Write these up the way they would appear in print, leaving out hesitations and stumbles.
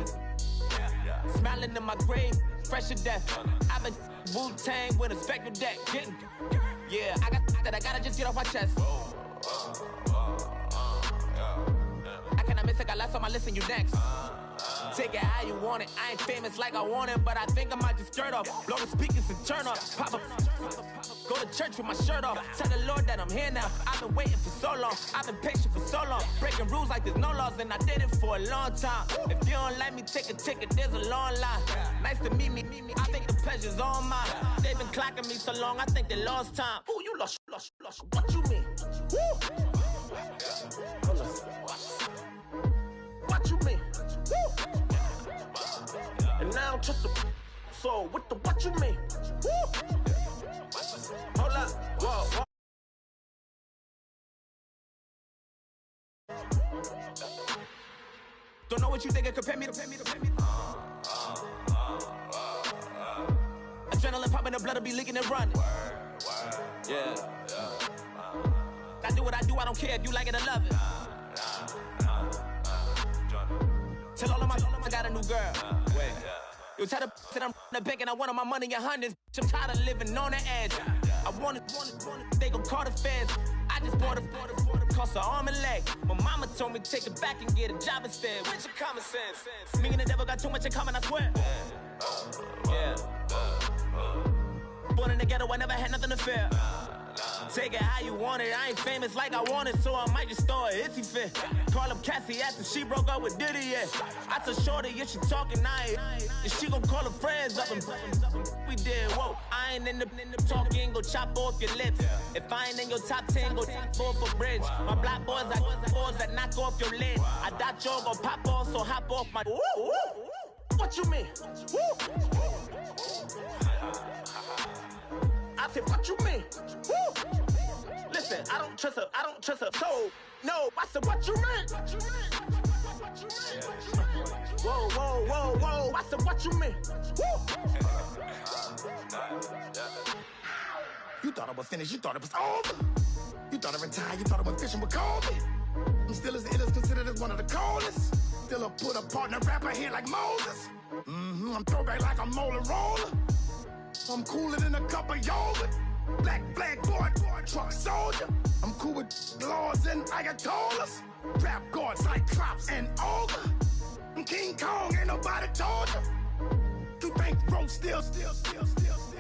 verses. Smiling in my grave, fresh to death. I've been Wu-Tang with a spectral deck. Yeah, I gotta just get off my chest. I cannot miss it, got last on my list and you next. Take it how you want it, I ain't famous like I want it, but I think I might just skirt off. Blow the speakers and turn up, pop up. Go to church with my shirt off, tell the Lord that I'm here now. I've been waiting for so long, I've been patient for so long. Breaking rules like there's no laws, and I did it for a long time. If you don't like me, take a ticket, there's a long line. Nice to meet me, I think the pleasure's all mine. They've been clocking me so long, I think they lost time. Ooh, you lost, what you mean? Woo! Hold up. What you mean? Woo! And now I don't trust the so what you mean? Woo! Hold up, whoa. Don't know what you think it compare me to. Adrenaline popping, the blood'll be leaking and running. Yeah. I do what I do, I don't care if you like it or love it. Tell all of my I got a new girl. Wait. You tell the that I'm the bank and I want all my money in hundreds. I'm tired of living on the edge. I want it, they gon' call the feds. I just bought a cost an arm and leg. My mama told me take it back and get a job instead. Where's your common sense? Me and the devil got too much in common, I swear. Yeah. Born in the ghetto, I never had nothing to fear. Take it how you want it, I ain't famous like I want it, so I might just throw a hissy fit. Call up Cassie after she broke up with Diddy, yeah. I told Shorty if she talking, I ain't. And she gon' call her friends up and we did, whoa. I ain't in the talking, go chop off your lips. If I ain't in your top 10, go fall for bridge. My black boys, I boys that knock off your lid. I thought y'all gon' pop off, so hop off my. What you mean? I said, what you mean? Woo! Listen, I don't trust her soul. No, I said, what you mean? Whoa, I said, what you mean? Woo! You thought I was finished, you thought it was over. You thought I retired, you thought I went fishing with Kobe. I'm still as ill as considered as one of the coldest. Still a put a partner rapper here like Moses. I'm throwback like a molar roller. I'm cooler than a cup of yogurt. Black flag boy, truck soldier. I'm cool with laws and ayatollahs. Rap gods like Cyclops and Ogre. I'm King Kong, ain't nobody told you. You think road still.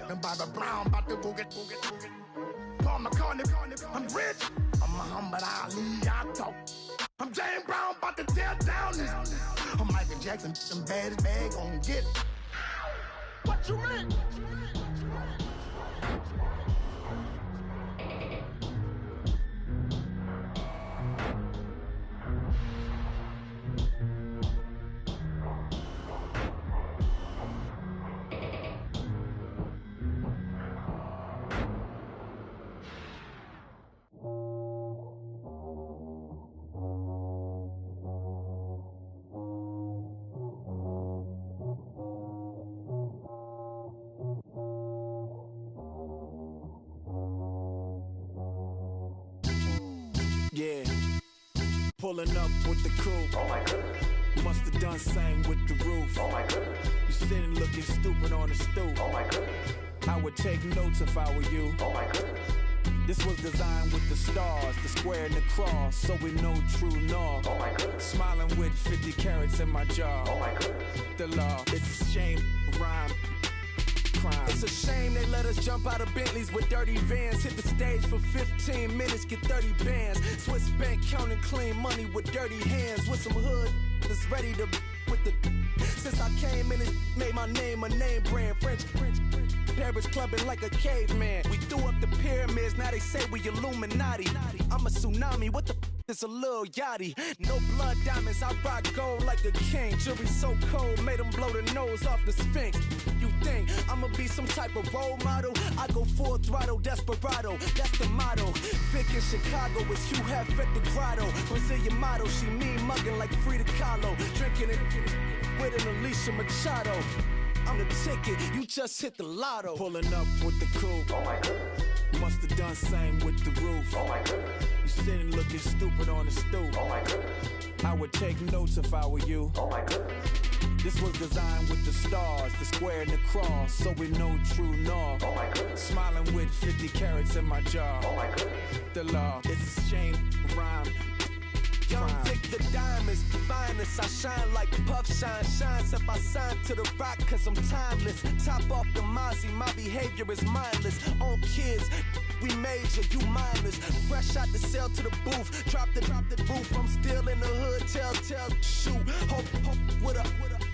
And Bobby Brown about to go get. Paul McCartney, I'm rich. I'm Muhammad Ali, I talk. I'm James Brown, about to tear down this. I'm Michael Jackson, them bad bag gon' get. What you mean? Yeah, pulling up with the crew. Oh my goodness. Must have done same with the roof. Oh my goodness. You sitting looking stupid on the stoop. Oh my goodness. I would take notes if I were you. Oh my goodness. This was designed with the stars, the square and the cross, so we know true north. Oh my goodness. Smiling with 50 carats in my jaw. Oh my goodness. The law, it's a shame, rhyme. Crime. It's a shame they let us jump out of Bentleys with dirty vans. Hit the stage for 15 minutes, get 30 bands. Swiss bank counting clean money with dirty hands. With some hood that's ready to with the. Since I came in, it made my name a name brand. French. Paris clubbing like a caveman. We threw up the pyramids, now they say we Illuminati. I'm a tsunami, what the it's a little yachty. No blood diamonds, I rock gold like a king. Jewelry so cold, made them blow the nose off the Sphinx. You think I'ma be some type of role model? I go full throttle, desperado, that's the motto. Vic in Chicago, it's Hugh Hef at the grotto. Brazilian model, she mean mugging like Frida Kahlo. Drinking it with an Alicia Machado. I'm the ticket, you just hit the lotto. Pulling up with the crew. Oh my goodness. Must have done same with the roof. Oh my goodness. You sitting looking stupid on the stoop. Oh my goodness. I would take notes if I were you. Oh my goodness. This was designed with the stars, the square and the cross, so we know true north. Oh my goodness. Smiling with 50 carats in my jaw. Oh my goodness. The law, it's a shame, rhyme. Young Vic, the diamonds, finest. I shine like Puff Shine shines. If I sign to the rock, cause I'm timeless. Top off the Mozzie, my behavior is mindless. On kids, we major, you minors. Fresh out the cell to the booth. Drop the roof, I'm still in the hood. Tell, shoot. Hope with a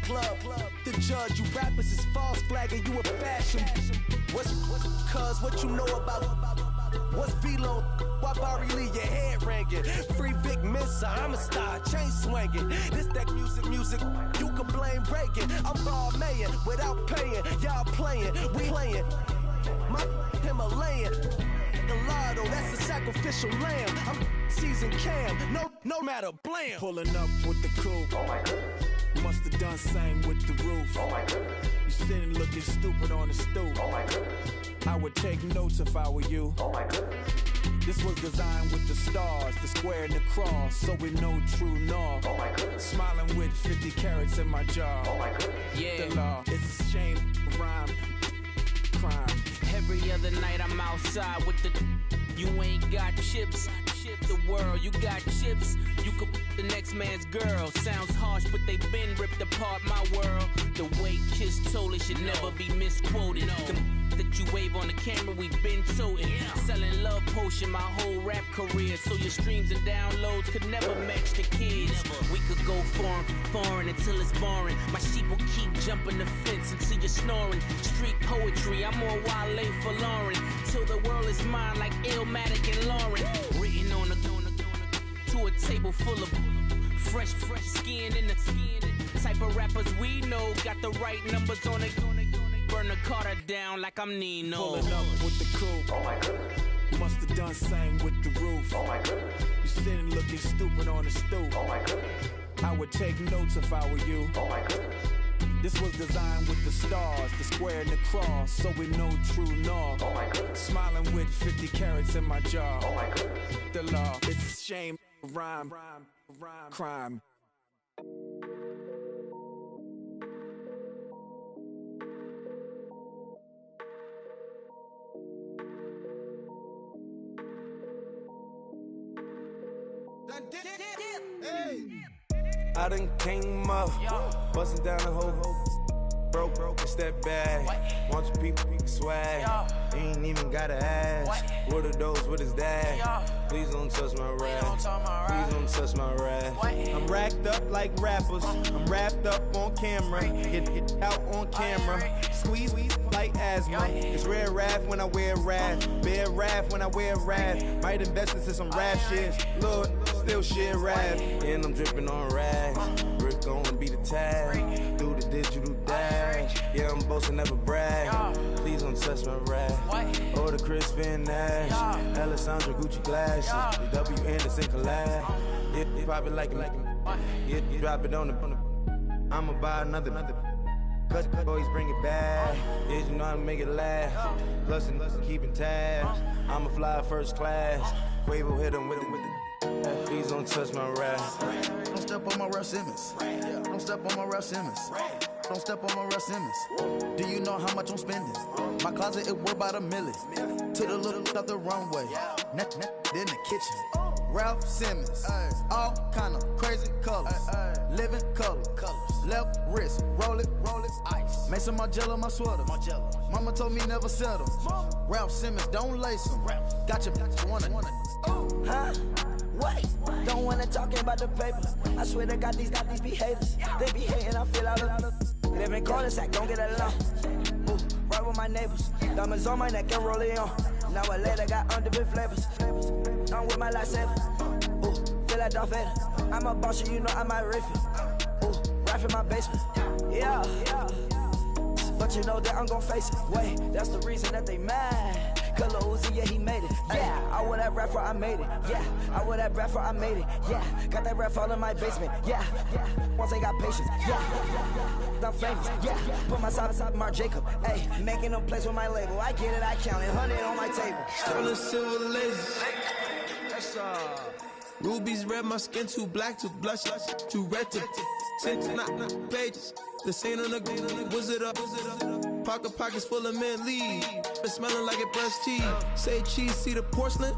club. The judge, you rappers is false flagging, you a fashion. What's cuz, what you know about? What's Velo? Why Barry Lee, your head ringing? Free Vic Mensa, I'm a star, chain swinging. This that music, you can blame Reagan. I'm ball mayin' without paying. Y'all playing, we playing. My Himalayan. Gallardo, that's a sacrificial lamb. I'm seasoned cam, no matter, blam. Pulling up with the coupe. Oh my goodness. Must have done same with the roof. Oh my goodness. You sitting looking stupid on the stoop. Oh my goodness. I would take notes if I were you. Oh my goodness. This was designed with the stars, the square and the cross, so we know true north. Oh my goodness. Smiling with 50 carats in my jaw. Oh my goodness. The law, it's a shame, rhyme, crime. Every other night I'm outside with the. You ain't got chips. The world, you got chips. You could the next man's girl. Sounds harsh, but they been ripped apart my world. The way Kiss told it should never be misquoted. That you wave on the camera, we been toting. Selling love potion my whole rap career. So your streams and downloads could never match the kids. We could go foreign until it's boring. My sheep will keep jumping the fence until you're snoring. Street poetry, I'm more Wale for Lauren. Till the world is mine like Illmatic and Lauren. Written on to a table full of fresh skin in the type of rappers we know. Got the right numbers on it. Burn the Carter down like I'm Nino. Pulling up with the coupe. Oh my goodness. Must have done same with the roof. Oh my goodness. You sitting looking stupid on the stoop. Oh my goodness. I would take notes if I were you. Oh my goodness. This was designed with the stars, the square and the cross, so we know true north. Oh my goodness. Smiling with 50 carats in my jaw. Oh my goodness. The law, it's a shame, rhyme, crime. I done came up, bustin' down the whole broke, it's that bad. Want your people swag, you ain't even gotta ask. What are those, what is that? Please don't touch my rap, please don't touch my rap. I'm racked up like rappers, I'm wrapped up on camera. Get out on camera, squeeze like asthma. It's rare wrath when I wear wrath, bare wrath when I wear wrath. Might invest into some rap shit, Lord, still shit rap. And I'm dripping on rags, Rick gon' be the tag. Do the digital dash, yeah, I'm boasting, never brag. Please don't touch my rap, or the Chris Van Nash, Alessandra Gucci glasses, the W Anderson collab. Yeah, you pop it like it, yeah, you drop it on the. I'ma buy another. Cut, boys bring it back. Yeah, you know how to make it laugh. Plus and keeping tabs. I'ma fly first class. Quavo hit him with it. Please don't touch my rap. Don't step on my Russ Simmons. Don't step on my Russ Simmons. Don't step on my Russ Simmons. Do you know how much I'm spending? My closet, it worth about $1 million. To the little of the runway. Neck in the kitchen. Ralph Simmons. All kind of crazy colors. Living colors. Left wrist. Roll it. Ice. Mason Margiela, my sweater. Mama told me never settle. Ralph Simmons, don't lace him. Got your wanna. Huh? What? Don't wanna talk about the papers. I swear to God, these behaviors. They be hating, I feel out of live in cul-de-sac, don't get along. Ooh, right with my neighbors. Diamonds on my neck and roll it on. Now I later got undefeated flavors. I'm with my lifesaver. Ooh, feel like Darth Vader. I'm a boss, you know I might riff it. Ooh, right in my basement. Yeah. But you know that I'm gon' face it. Wait, that's the reason that they mad. Color Uzi, yeah, he made it. Yeah, I wear that rapper, I made it. Yeah, I wear that rapper, I made it. Yeah, got that rap all in my basement. Yeah, once I got patience. Yeah, I'm famous. Yeah, put my side beside Marc Jacob. Hey, making them plays with my label. I get it, I count it. 100 on my table. Sterling silver lasers. That's rubies red, my skin too black to blush, too red to tint, not pages. This ain't on the wizard up. Pockets full of mint leaves. It's smelling like it brushed teeth. Say cheese, see the porcelain.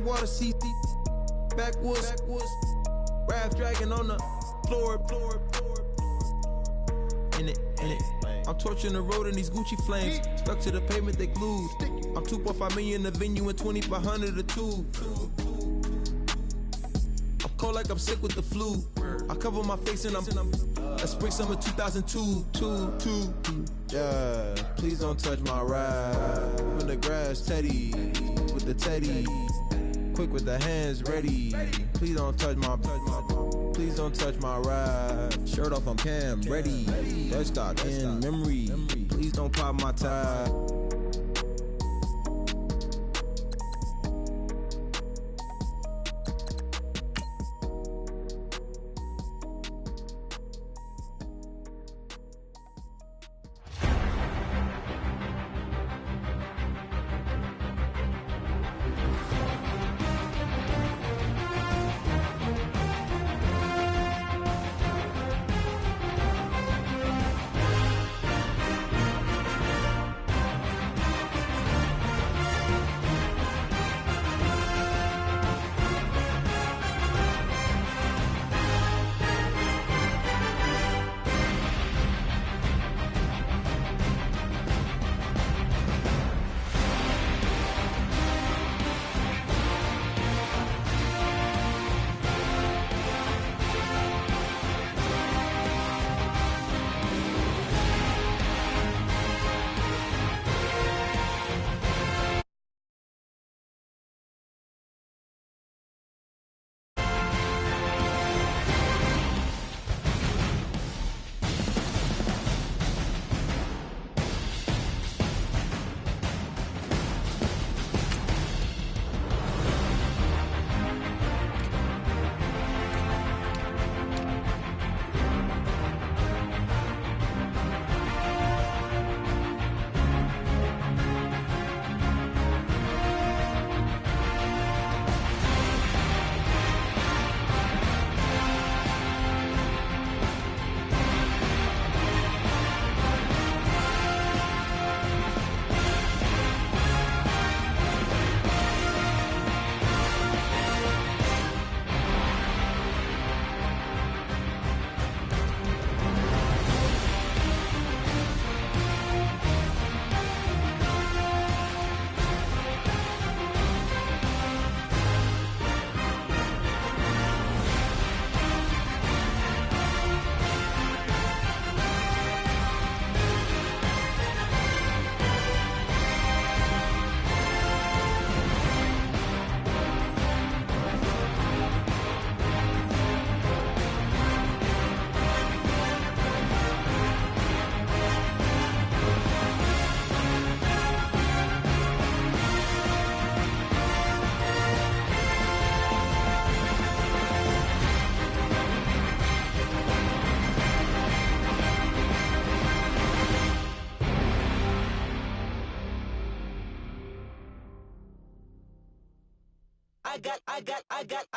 Water, see backwoods. Raft dragging on the floor. In it. I'm torching the road in these Gucci flames. Stuck to the pavement, they glued. I'm 2.5 million in the venue and 2,500 a tube. I'm cold like I'm sick with the flu. I cover my face and I'm spring summer 2002. Yeah, please don't touch my ride. In the grass, Teddy, with the Teddy. Quick with the hands ready. Please don't touch my ride. Shirt off, I'm cam, ready. First stock in memory. Please don't pop my tie.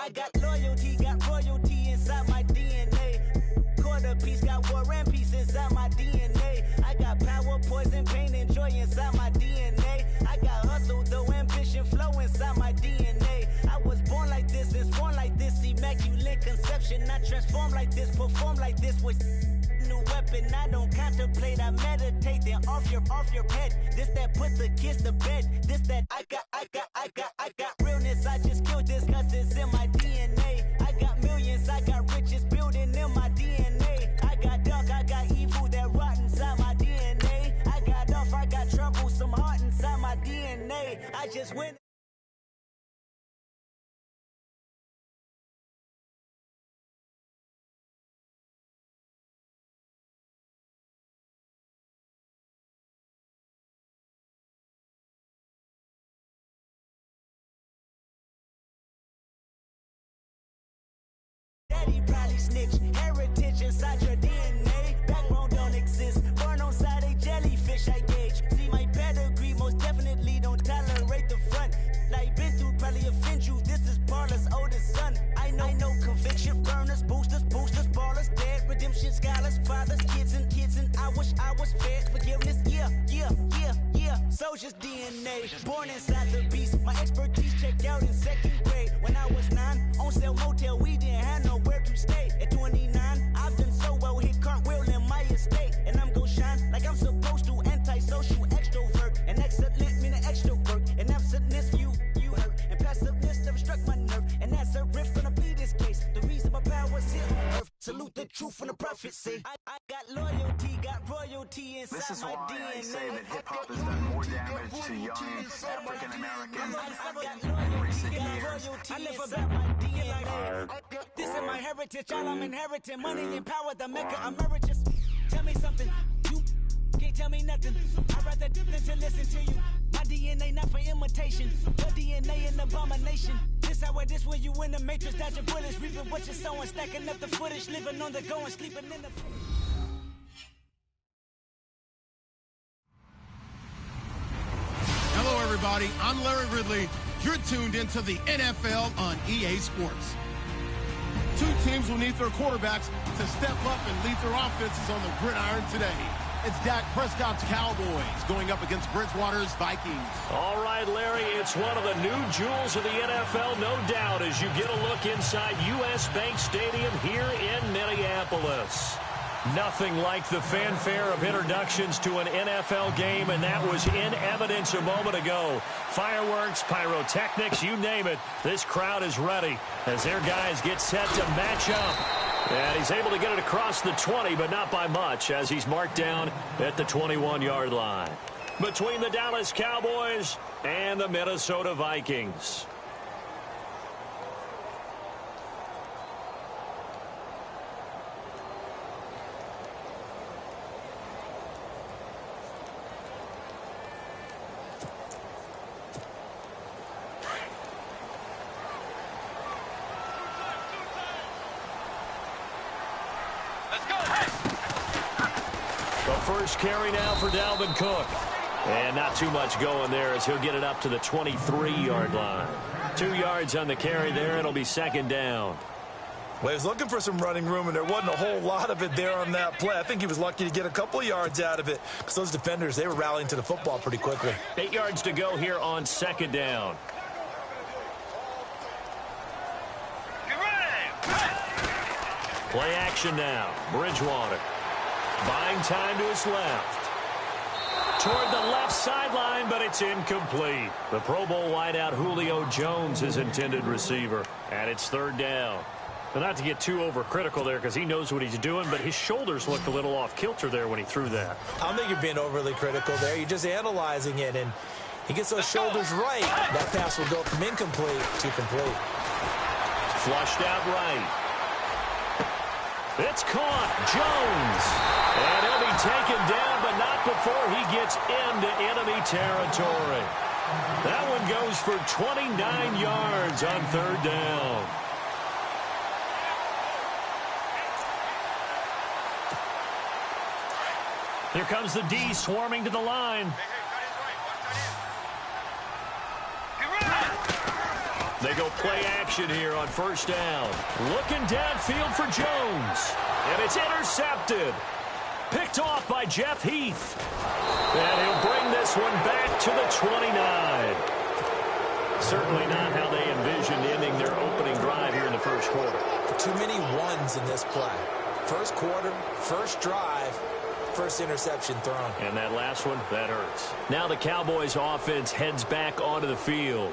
I got loyalty, got royalty inside my DNA. Quarter piece, got war and peace inside my DNA. I got power, poison, pain, and joy inside my DNA. I got hustle, though ambition, flow inside my DNA. I was born like this, and born like this, immaculate conception. I transform like this, perform like this with new weapon. I don't contemplate, I meditate. Then off your head. This that put the kids to bed. This that I got realness. I just killed this 'cause it's in my DNA. I got millions, I got riches building in my DNA. I got dark, I got evil that rot inside my DNA. I got off, I got trouble, some heart inside my DNA. I just went. Daddy probably snitch, heritage inside your DNA. Backbone don't exist, born on side a jellyfish I gauge. See my pedigree, most definitely don't tolerate the front. Like been through, probably offend you, this is Parler's oldest son. I know conviction, burners, boosters, ballers, dead, redemption, scholars, fathers, kids and I wish I was fed forgiveness. Yeah. Soldier's DNA, born inside the beast. My expertise checked out in 2nd grade. When I was 9, on sale motel, we didn't have nowhere to stay. At 29, I've done so well, hit cartwheel in my estate. And I'm gon' shine like I'm supposed to, antisocial extrovert. And excellent meaning extra work. And absentness, you hurt. And passiveness never struck my nerve. And that's a riff gonna be this case. The reason my power's here on earth. Salute the truth from the prophecy. I got loyalty, got royalty inside this is my why DNA. I say that hip-hop has done more damage to young African Americans in recent years. I live about my DNA. This is my heritage, all I'm inheriting. Money and power, the maker emeritus. Tell me something, you can't tell me nothing. I'd rather than to listen to you. My DNA not for imitation. Your DNA an abomination. This where you in the matrix, dodging bullets, reaping what you're sowing, stacking up the footage, living on the go and sleeping in the. Hello, everybody. I'm Larry Ridley. You're tuned into the NFL on EA Sports. Two teams will need their quarterbacks to step up and lead their offenses on the gridiron today. It's Dak Prescott's Cowboys going up against Bridgewater's Vikings. All right, Larry, it's one of the new jewels of the NFL, no doubt, as you get a look inside U.S. Bank Stadium here in Minneapolis. Nothing like the fanfare of introductions to an NFL game, and that was in evidence a moment ago. Fireworks, pyrotechnics, you name it. This crowd is ready as their guys get set to match up. And he's able to get it across the 20, but not by much, as he's marked down at the 21-yard line. Between the Dallas Cowboys and the Minnesota Vikings. First carry now for Dalvin Cook. And not too much going there as he'll get it up to the 23-yard line. 2 yards on the carry there. It'll be 2nd down. Well, he was looking for some running room, and there wasn't a whole lot of it there on that play. I think he was lucky to get a couple of yards out of it because those defenders, they were rallying to the football pretty quickly. 8 yards to go here on 2nd down. Play action now. Bridgewater. Buying time to his left. Toward the left sideline, but it's incomplete. The Pro Bowl wideout Julio Jones is intended receiver. And it's 3rd down. But not to get too overcritical there because he knows what he's doing, but his shoulders looked a little off kilter there when he threw that. I don't think you're being overly critical there. You're just analyzing it, and he gets those shoulders right. That pass will go from incomplete to complete. Flushed out right. It's caught. Jones. And he'll be taken down, but not before he gets into enemy territory. That one goes for 29 yards on 3rd down. Here comes the D swarming to the line. They go play action here on 1st down. Looking downfield for Jones. And it's intercepted. Picked off by Jeff Heath. And he'll bring this one back to the 29. Certainly not how they envisioned ending their opening drive here in the 1st quarter. Too many ones in this play. 1st quarter, 1st drive, 1st interception thrown. And that last one, that hurts. Now the Cowboys offense heads back onto the field.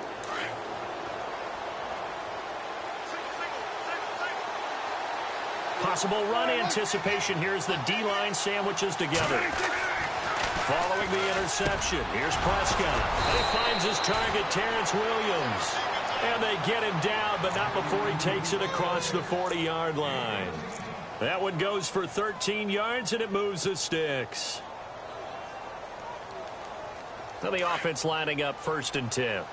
Possible run anticipation. Here's the D-line sandwiches together. Following the interception, here's Prescott. And he finds his target, Terrence Williams. And they get him down, but not before he takes it across the 40-yard line. That one goes for 13 yards, and it moves the sticks. Now the offense lining up 1st and 10.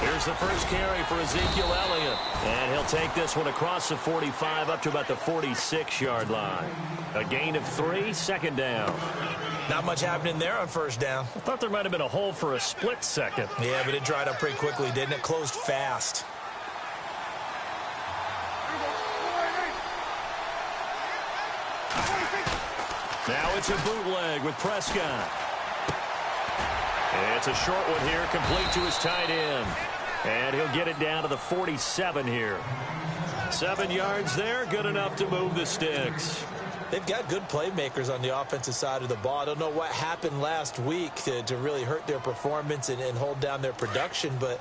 Here's the first carry for Ezekiel Elliott. And he'll take this one across the 45 up to about the 46-yard line. A gain of 3, 2nd down. Not much happening there on first down. I thought there might have been a hole for a split second. Yeah, but it dried up pretty quickly, didn't it? Closed fast. Now it's a bootleg with Prescott. It's a short one here, complete to his tight end. And he'll get it down to the 47 here. 7 yards there, good enough to move the sticks. They've got good playmakers on the offensive side of the ball. I don't know what happened last week to really hurt their performance and hold down their production, but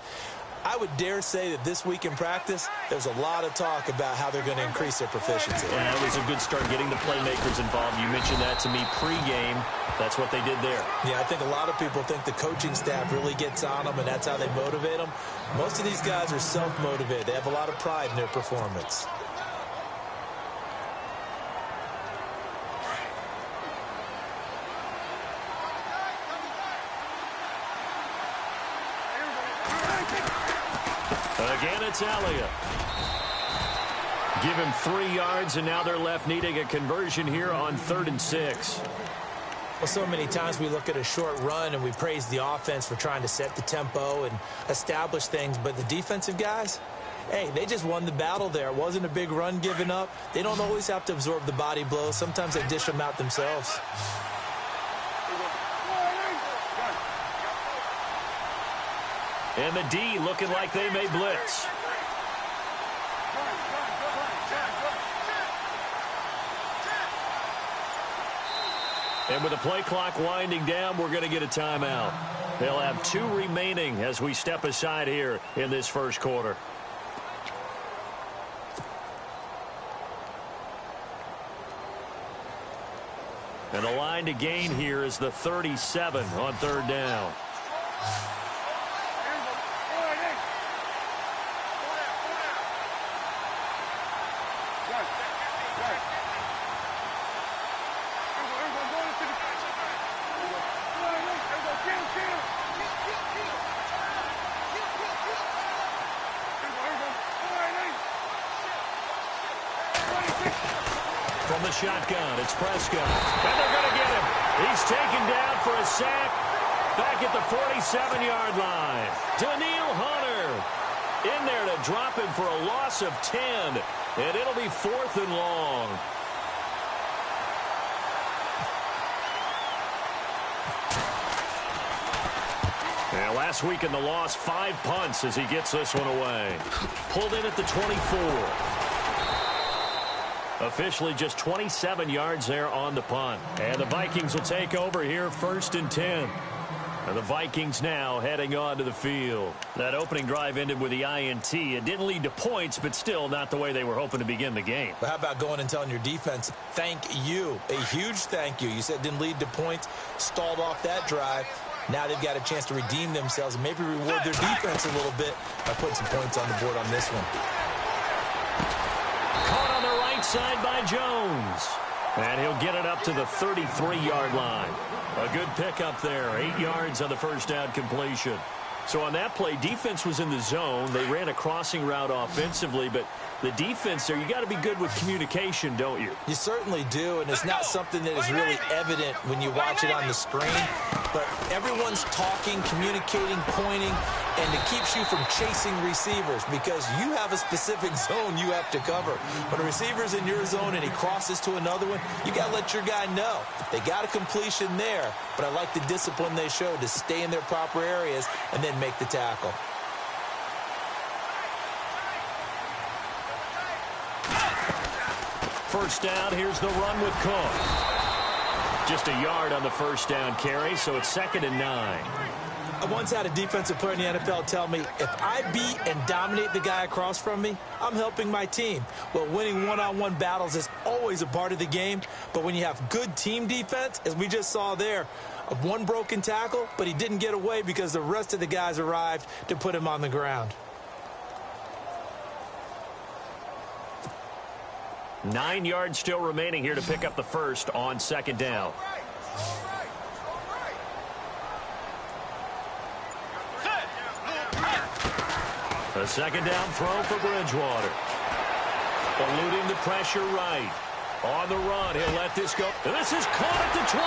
I would dare say that this week in practice, there's a lot of talk about how they're going to increase their proficiency. Yeah, it was a good start getting the playmakers involved. You mentioned that to me pregame. That's what they did there. Yeah, I think a lot of people think the coaching staff really gets on them, and that's how they motivate them. Most of these guys are self-motivated. They have a lot of pride in their performance. Again, it's Elliott. Give him 3 yards, and now they're left needing a conversion here on 3rd and 6. Well, so many times we look at a short run and we praise the offense for trying to set the tempo and establish things, but the defensive guys, hey, they just won the battle there. It wasn't a big run given up. They don't always have to absorb the body blows. Sometimes they dish them out themselves. And the D looking like they may blitz. And with the play clock winding down, we're going to get a timeout. They'll have 2 remaining as we step aside here in this first quarter. And the line to gain here is the 37 on 3rd down. From the shotgun, it's Prescott. And they're going to get him. He's taken down for a sack back at the 47-yard line. Daniil Hunter in there to drop him for a loss of 10. And it'll be 4th and long. And last week in the loss, 5 punts as he gets this one away. Pulled in at the 24. Officially just 27 yards there on the punt. And the Vikings will take over here 1st and 10. And the Vikings now heading on to the field. That opening drive ended with the INT. It didn't lead to points, but still not the way they were hoping to begin the game. But how about going and telling your defense, thank you, a huge thank you. You said it didn't lead to points, stalled off that drive. Now they've got a chance to redeem themselves and maybe reward their defense a little bit by putting some points on the board on this one. Caught on the right side by Jones. And he'll get it up to the 33-yard line. A good pickup there. 8 yards on the first down completion. So on that play, defense was in the zone. They ran a crossing route offensively, but the defense there, you got to be good with communication, don't you? You certainly do, and it's not something that is really evident when you watch it on the screen. But everyone's talking, communicating, pointing, and it keeps you from chasing receivers because you have a specific zone you have to cover. When a receiver's in your zone and he crosses to another one, you got to let your guy know. They got a completion there, but I like the discipline they showed to stay in their proper areas and then make the tackle. First down, here's the run with Cook. Just a yard on the first down carry, so it's 2nd and 9. I once had a defensive player in the NFL tell me, if I beat and dominate the guy across from me, I'm helping my team. Well, winning one-on-one battles is always a part of the game, but when you have good team defense, as we just saw there, one broken tackle, but he didn't get away because the rest of the guys arrived to put him on the ground. 9 yards still remaining here to pick up the first on 2nd down. A 2nd down throw for Bridgewater. Eluding the pressure right. On the run, he'll let this go. And this is caught at the 20.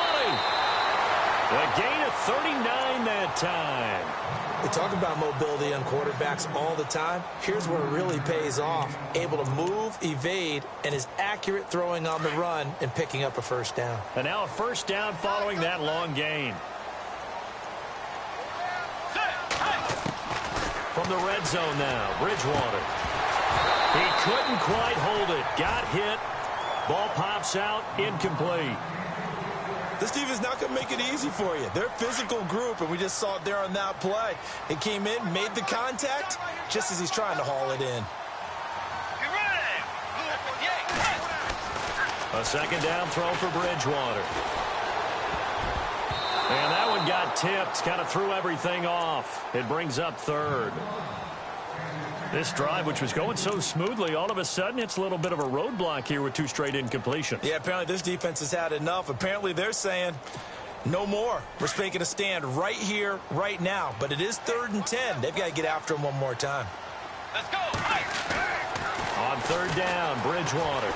A gain of 39 that time. We talk about mobility on quarterbacks all the time. Here's where it really pays off. Able to move, evade, and is accurate throwing on the run and picking up a first down. And now a first down following that long gain. From the red zone now, Bridgewater. He couldn't quite hold it. Got hit. Ball pops out, incomplete. This defense is not going to make it easy for you. They're a physical group, and we just saw it there on that play. He came in, made the contact, just as he's trying to haul it in. A second down throw for Bridgewater. And that one got tipped, kind of threw everything off. It brings up third. This drive, which was going so smoothly, all of a sudden it's a little bit of a roadblock here with 2 straight incompletions. Yeah, apparently this defense has had enough. Apparently they're saying no more. We're making a stand right here, right now. But it is 3rd and 10. They've got to get after him one more time. Let's go. On 3rd down, Bridgewater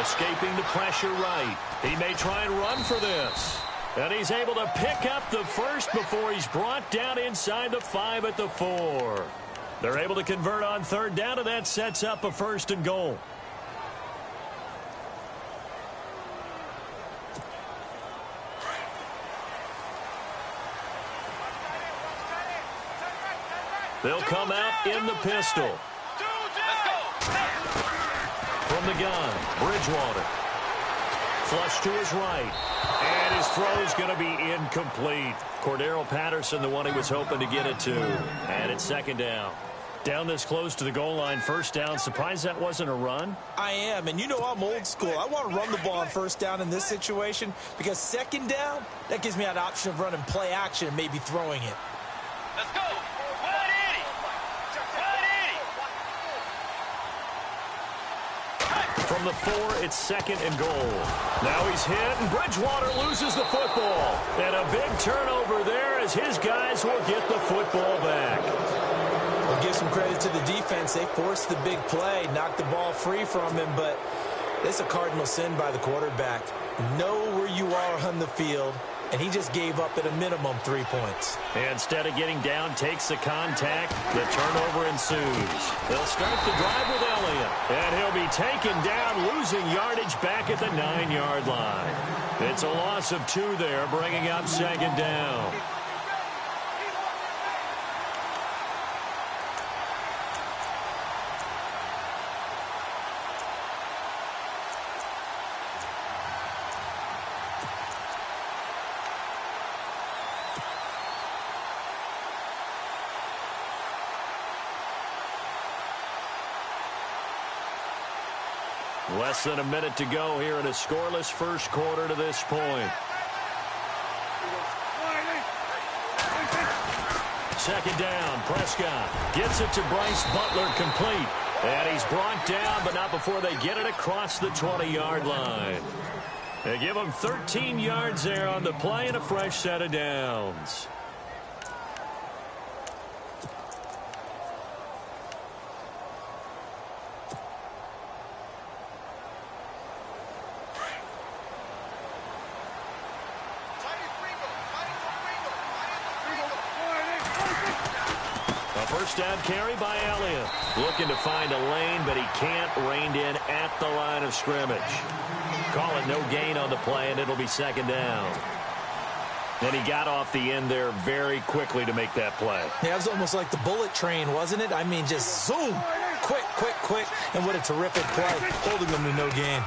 escaping the pressure right. He may try and run for this. And he's able to pick up the first before he's brought down inside the 5 at the 4. They're able to convert on 3rd down, and that sets up a 1st and goal. They'll come out in the pistol. From the gun, Bridgewater. Flush to his right. And his throw is going to be incomplete. Cordero Patterson, the one he was hoping to get it to. And it's 2nd down. Down this close to the goal line, 1st down. Surprised that wasn't a run? I am, and you know I'm old school. I want to run the ball on 1st down in this situation because 2nd down, that gives me an option of running play action and maybe throwing it. Let's go. From the 4, it's 2nd and goal. Now he's hit, and Bridgewater loses the football. And a big turnover there as his guys will get the football back. We'll give some credit to the defense. They forced the big play, knocked the ball free from him, but it's a cardinal sin by the quarterback. Know where you are on the field, and he just gave up at a minimum 3 points. Instead of getting down, takes the contact. The turnover ensues. They'll start the drive with Elliott, and he'll be taken down, losing yardage back at the 9-yard line. It's a loss of 2 there, bringing up 2nd down. Less than a minute to go here in a scoreless first quarter to this point. 2nd down, Prescott gets it to Bryce Butler, complete. And he's brought down, but not before they get it across the 20-yard line. They give him 13 yards there on the play and a fresh set of downs. First down carry by Elliott. Looking to find a lane, but he can't. Reined in at the line of scrimmage. Call it no gain on the play, and it'll be 2nd down. And he got off the end there very quickly to make that play. Yeah, it was almost like the bullet train, wasn't it? I mean, just zoom. Quick, quick, quick. And what a terrific play, holding them to no gain.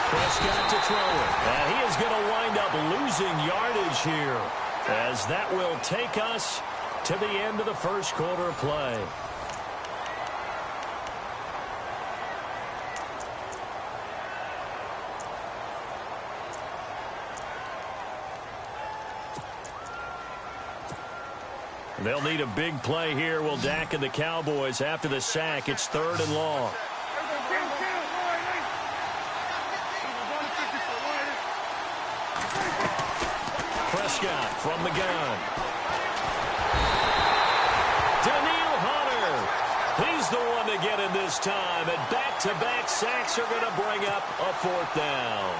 Prescott to throw it. And he is going to wind up losing yardage here, as that will take us to the end of the first quarter of play. They'll need a big play here. Will Dak and the Cowboys after the sack. It's 3rd and long. Prescott from the gun. He's the one to get in this time, and back-to-back sacks are going to bring up a 4th down.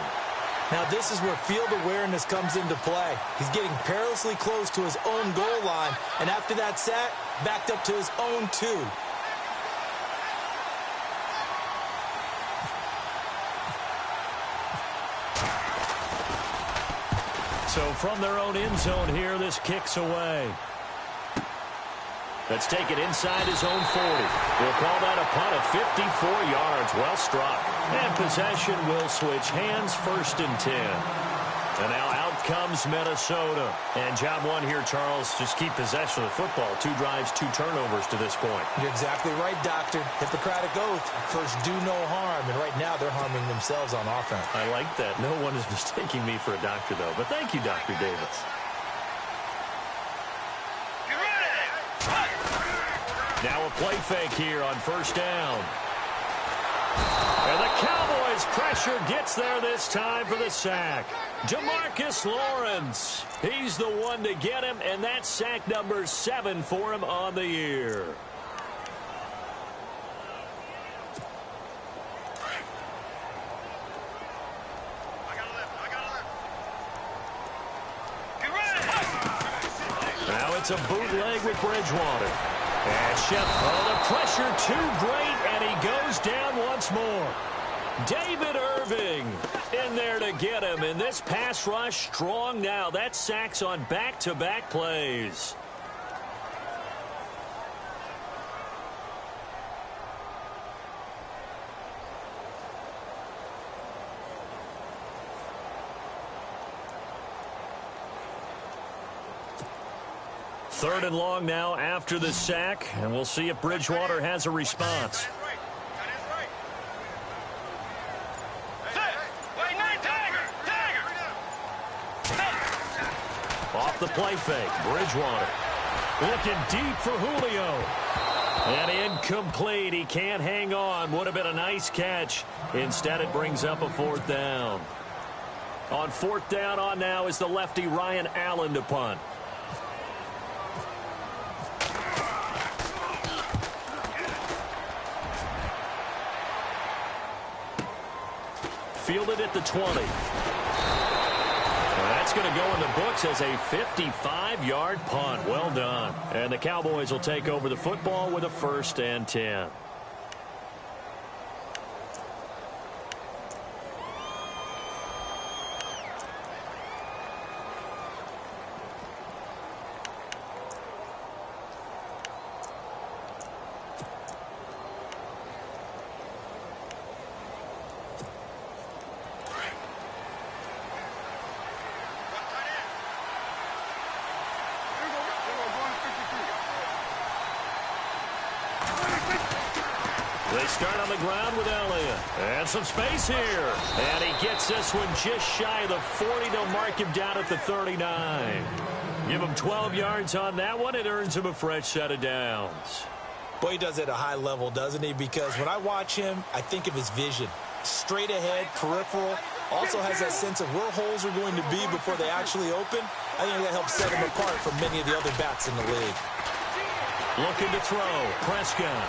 Now this is where field awareness comes into play. He's getting perilously close to his own goal line, and after that sack, backed up to his own 2. So from their own end zone here, this kicks away. Let's take it inside his own 40. We'll call that a punt of 54 yards. Well struck. And possession will switch hands, 1st and 10. And now out comes Minnesota. And job one here, Charles, just keep possession of the football. 2 drives, 2 turnovers to this point. You're exactly right, Doctor. Hippocratic oath. First, do no harm. And right now, they're harming themselves on offense. I like that. No one is mistaking me for a doctor, though. But thank you, Dr. Davis. Now a play fake here on 1st down. And the Cowboys pressure gets there this time for the sack. Demarcus Lawrence. He's the one to get him, and that's sack number 7 for him on the year. Now it's a bootleg with Bridgewater. And the pressure too great, and he goes down once more. David Irving in there to get him, and this pass rush strong now. That sacks on back-to-back plays. Third and long now after the sack, and we'll see if Bridgewater has a response. Off the play fake, Bridgewater looking deep for Julio. And incomplete. He can't hang on. Would have been a nice catch. Instead, it brings up a 4th down. On 4th down on now is the lefty Ryan Allen to punt. Fielded at the 20. That's going to go in the books as a 55-yard punt. Well done. And the Cowboys will take over the football with a 1st and 10. They start on the ground with Elliott. And some space here. And he gets this one just shy of the 40. They'll mark him down at the 39. Give him 12 yards on that one. It earns him a fresh set of downs. Boy, he does it at a high level, doesn't he? Because when I watch him, I think of his vision. Straight ahead, peripheral. Also has that sense of where holes are going to be before they actually open. I think that helps set him apart from many of the other backs in the league. Looking to throw. Prescott.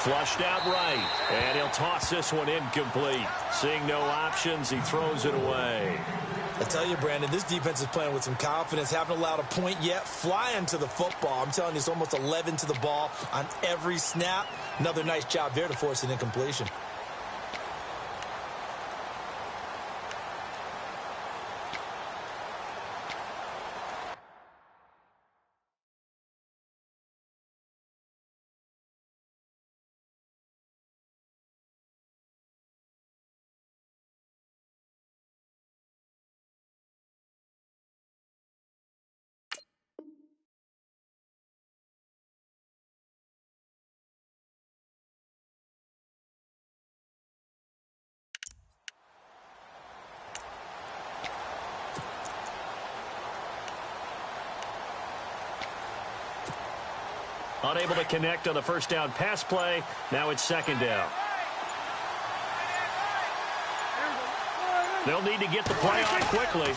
Flushed out right. And he'll toss this one incomplete. Seeing no options, he throws it away. I tell you, Brandon, this defense is playing with some confidence. Haven't allowed a point yet. Flying to the football. I'm telling you, it's almost 11 to the ball on every snap. Another nice job there to force an incompletion. Unable to connect on the first down pass play. Now it's second down. They'll need to get the play on quickly.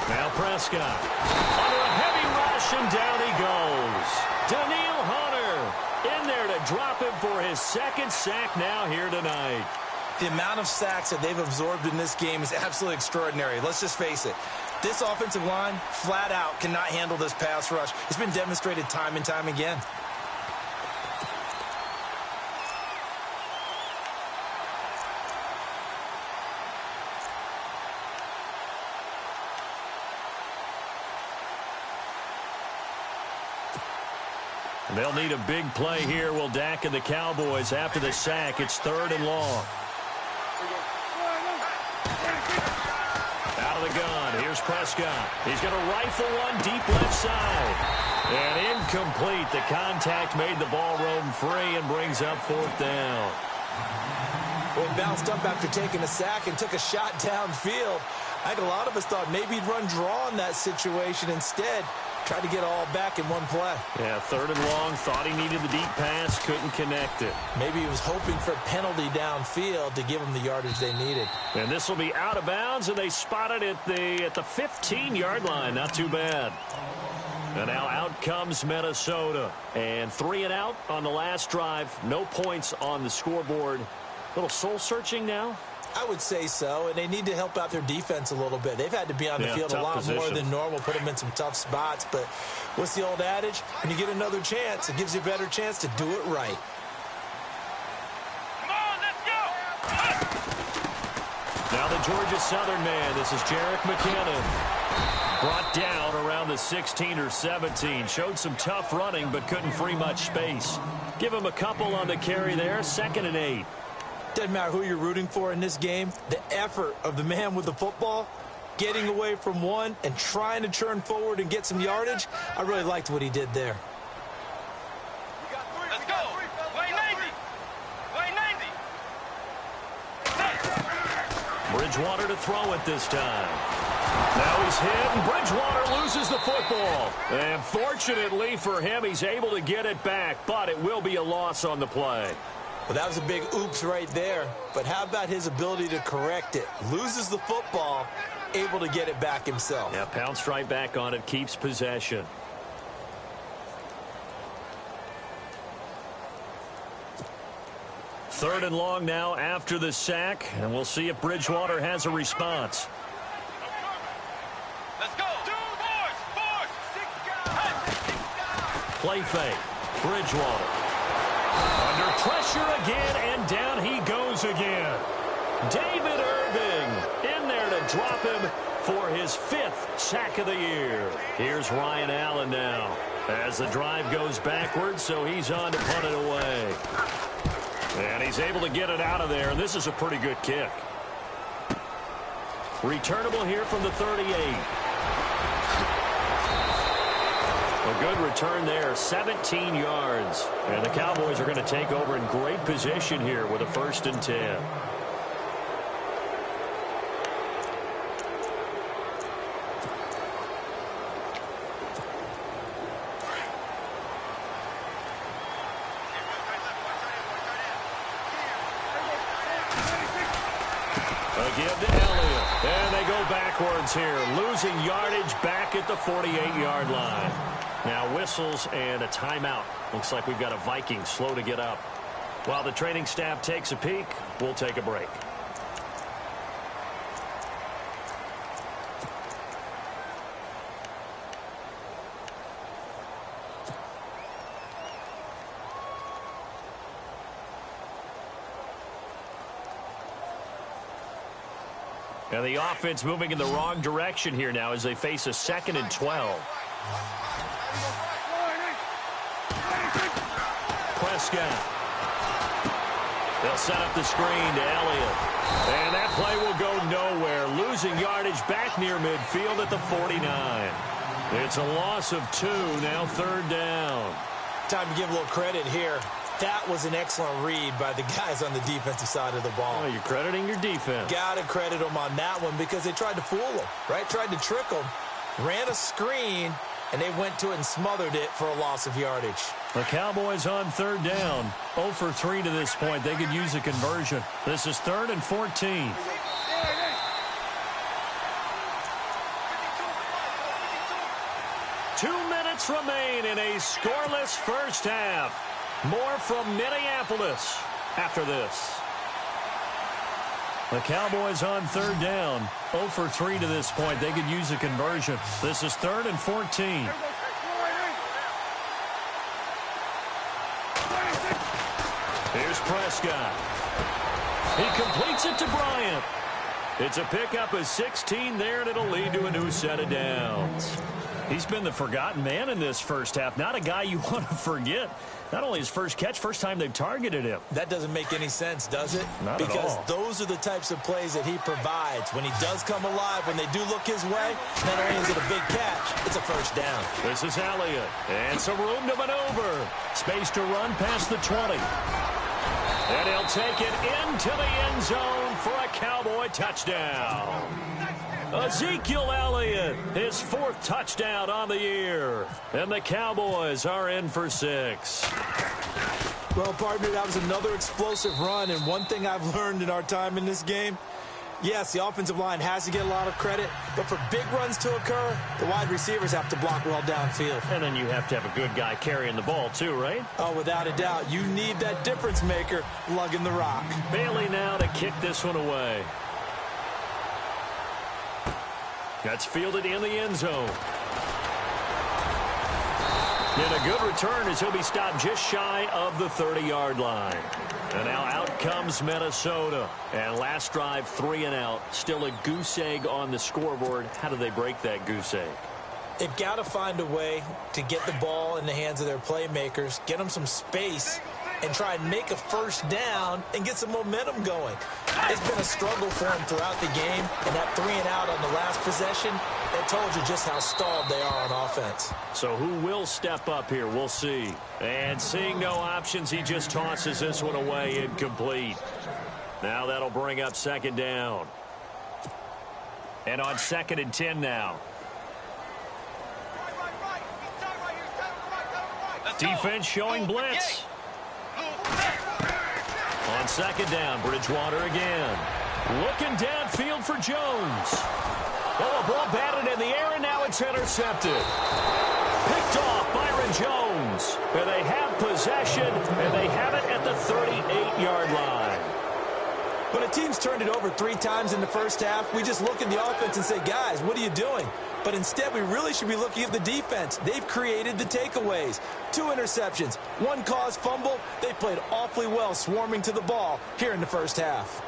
Now Prescott. Under a heavy rush, and down he goes. Daniil Hunter in there to drop him for his second sack now here tonight. The amount of sacks that they've absorbed in this game is absolutely extraordinary. Let's just face it. This offensive line, flat out, cannot handle this pass rush. It's been demonstrated time and time again. They'll need a big play here. Will Dak and the Cowboys after the sack. It's 3rd and long. Out of the gun. Here's Prescott. He's going to rifle one deep left side. And incomplete. The contact made the ball roam free and brings up 4th down. Well, he bounced up after taking a sack and took a shot downfield. I think a lot of us thought maybe he'd run draw in that situation instead. Tried to get all back in one play. Yeah, 3rd and long. Thought he needed the deep pass. Couldn't connect it. Maybe he was hoping for a penalty downfield to give them the yardage they needed. And this will be out of bounds, and they spotted it at the 15-yard line. Not too bad. And now out comes Minnesota. And 3 and out on the last drive. No points on the scoreboard. A little soul-searching now. I would say so, and they need to help out their defense a little bit. They've had to be on the field a lot more than normal, put them in some tough spots. But what's the old adage? When you get another chance, it gives you a better chance to do it right. Come on, let's go! Now the Georgia Southern man. This is Jerick McKinnon. Brought down around the 16 or 17. Showed some tough running, but couldn't free much space. Give him a couple on the carry there. 2nd and 8. Doesn't matter who you're rooting for in this game. The effort of the man with the football, getting away from one and trying to turn forward and get some yardage, I really liked what he did there. Let's go. Way 90. Way 90. Bridgewater to throw it this time. Now he's hit, and Bridgewater loses the football. And fortunately for him, he's able to get it back, but it will be a loss on the play. Well, that was a big oops right there. But how about his ability to correct it? Loses the football, able to get it back himself. Yeah, pounced right back on it, keeps possession. Third and long now after the sack, and we'll see if Bridgewater has a response. Let's go. Play fake. Bridgewater. Under pressure again, and down he goes again. David Irving in there to drop him for his 5th sack of the year. Here's Ryan Allen now as the drive goes backwards, so he's on to punt it away. And he's able to get it out of there, and this is a pretty good kick. Returnable here from the 38. A good return there, 17 yards. And the Cowboys are going to take over in great position here with a 1st and 10. Again to Elliott. And they go backwards here, losing yardage back at the 48-yard line. Now whistles and a timeout. Looks like we've got a Viking slow to get up. While the training staff takes a peek, we'll take a break. And the offense moving in the wrong direction here now as they face a 2nd and 12. Prescott. They'll set up the screen to Elliott. And that play will go nowhere. Losing yardage back near midfield at the 49. It's a loss of 2, now 3rd down. Time to give a little credit here. That was an excellent read by the guys on the defensive side of the ball. Oh, you're crediting your defense. Got to credit them on that one because they tried to fool them, right? Tried to trick them. Ran a screen, and they went to it and smothered it for a loss of yardage. The Cowboys on 3rd down. 0 for 3 to this point. They could use a conversion. This is 3rd and 14. Two minutes remain in a scoreless first half. More from Minneapolis after this. The Cowboys on third down. 0 for 3 to this point. They could use a conversion. This is 3rd and 14. Here's Prescott. He completes it to Bryant. It's a pickup of 16 there, and it'll lead to a new set of downs. He's been the forgotten man in this first half. Not a guy you want to forget. Not only his first catch, first time they've targeted him. That doesn't make any sense, does it? Not at all. Because those are the types of plays that he provides. When he does come alive, when they do look his way, not only is it a big catch, it's a first down. This is Elliott. And some room to maneuver. Space to run past the 20. And he'll take it into the end zone for a Cowboy touchdown. Ezekiel Elliott, his 4th touchdown on the year. And the Cowboys are in for 6. Well, partner, that was another explosive run. And one thing I've learned in our time in this game, yes, the offensive line has to get a lot of credit, but for big runs to occur, the wide receivers have to block well downfield. And then you have to have a good guy carrying the ball too, right? Oh, without a doubt. You need that difference maker lugging the rock. Bailey now to kick this one away. That's fielded in the end zone. And a good return as he'll be stopped just shy of the 30-yard line. And now out comes Minnesota. And last drive, 3 and out. Still a goose egg on the scoreboard. How do they break that goose egg? They've got to find a way to get the ball in the hands of their playmakers, get them some space, and try and make a first down and get some momentum going. It's been a struggle for them throughout the game, and that 3 and out on the last possession, it told you just how stalled they are on offense. So who will step up here? We'll see. And seeing no options, he just tosses this one away incomplete. Now that'll bring up 2nd down. And on 2nd and 10 now. Defense showing blitz. On 2nd down, Bridgewater again. Looking downfield for Jones. Oh, a ball batted in the air, and now it's intercepted. Picked off Byron Jones. And they have possession, and they have it at the 38-yard line. When a team's turned it over 3 times in the first half, we just look at the offense and say, guys, what are you doing? But instead, we really should be looking at the defense. They've created the takeaways. 2 interceptions, 1 caused fumble. They played awfully well swarming to the ball here in the first half.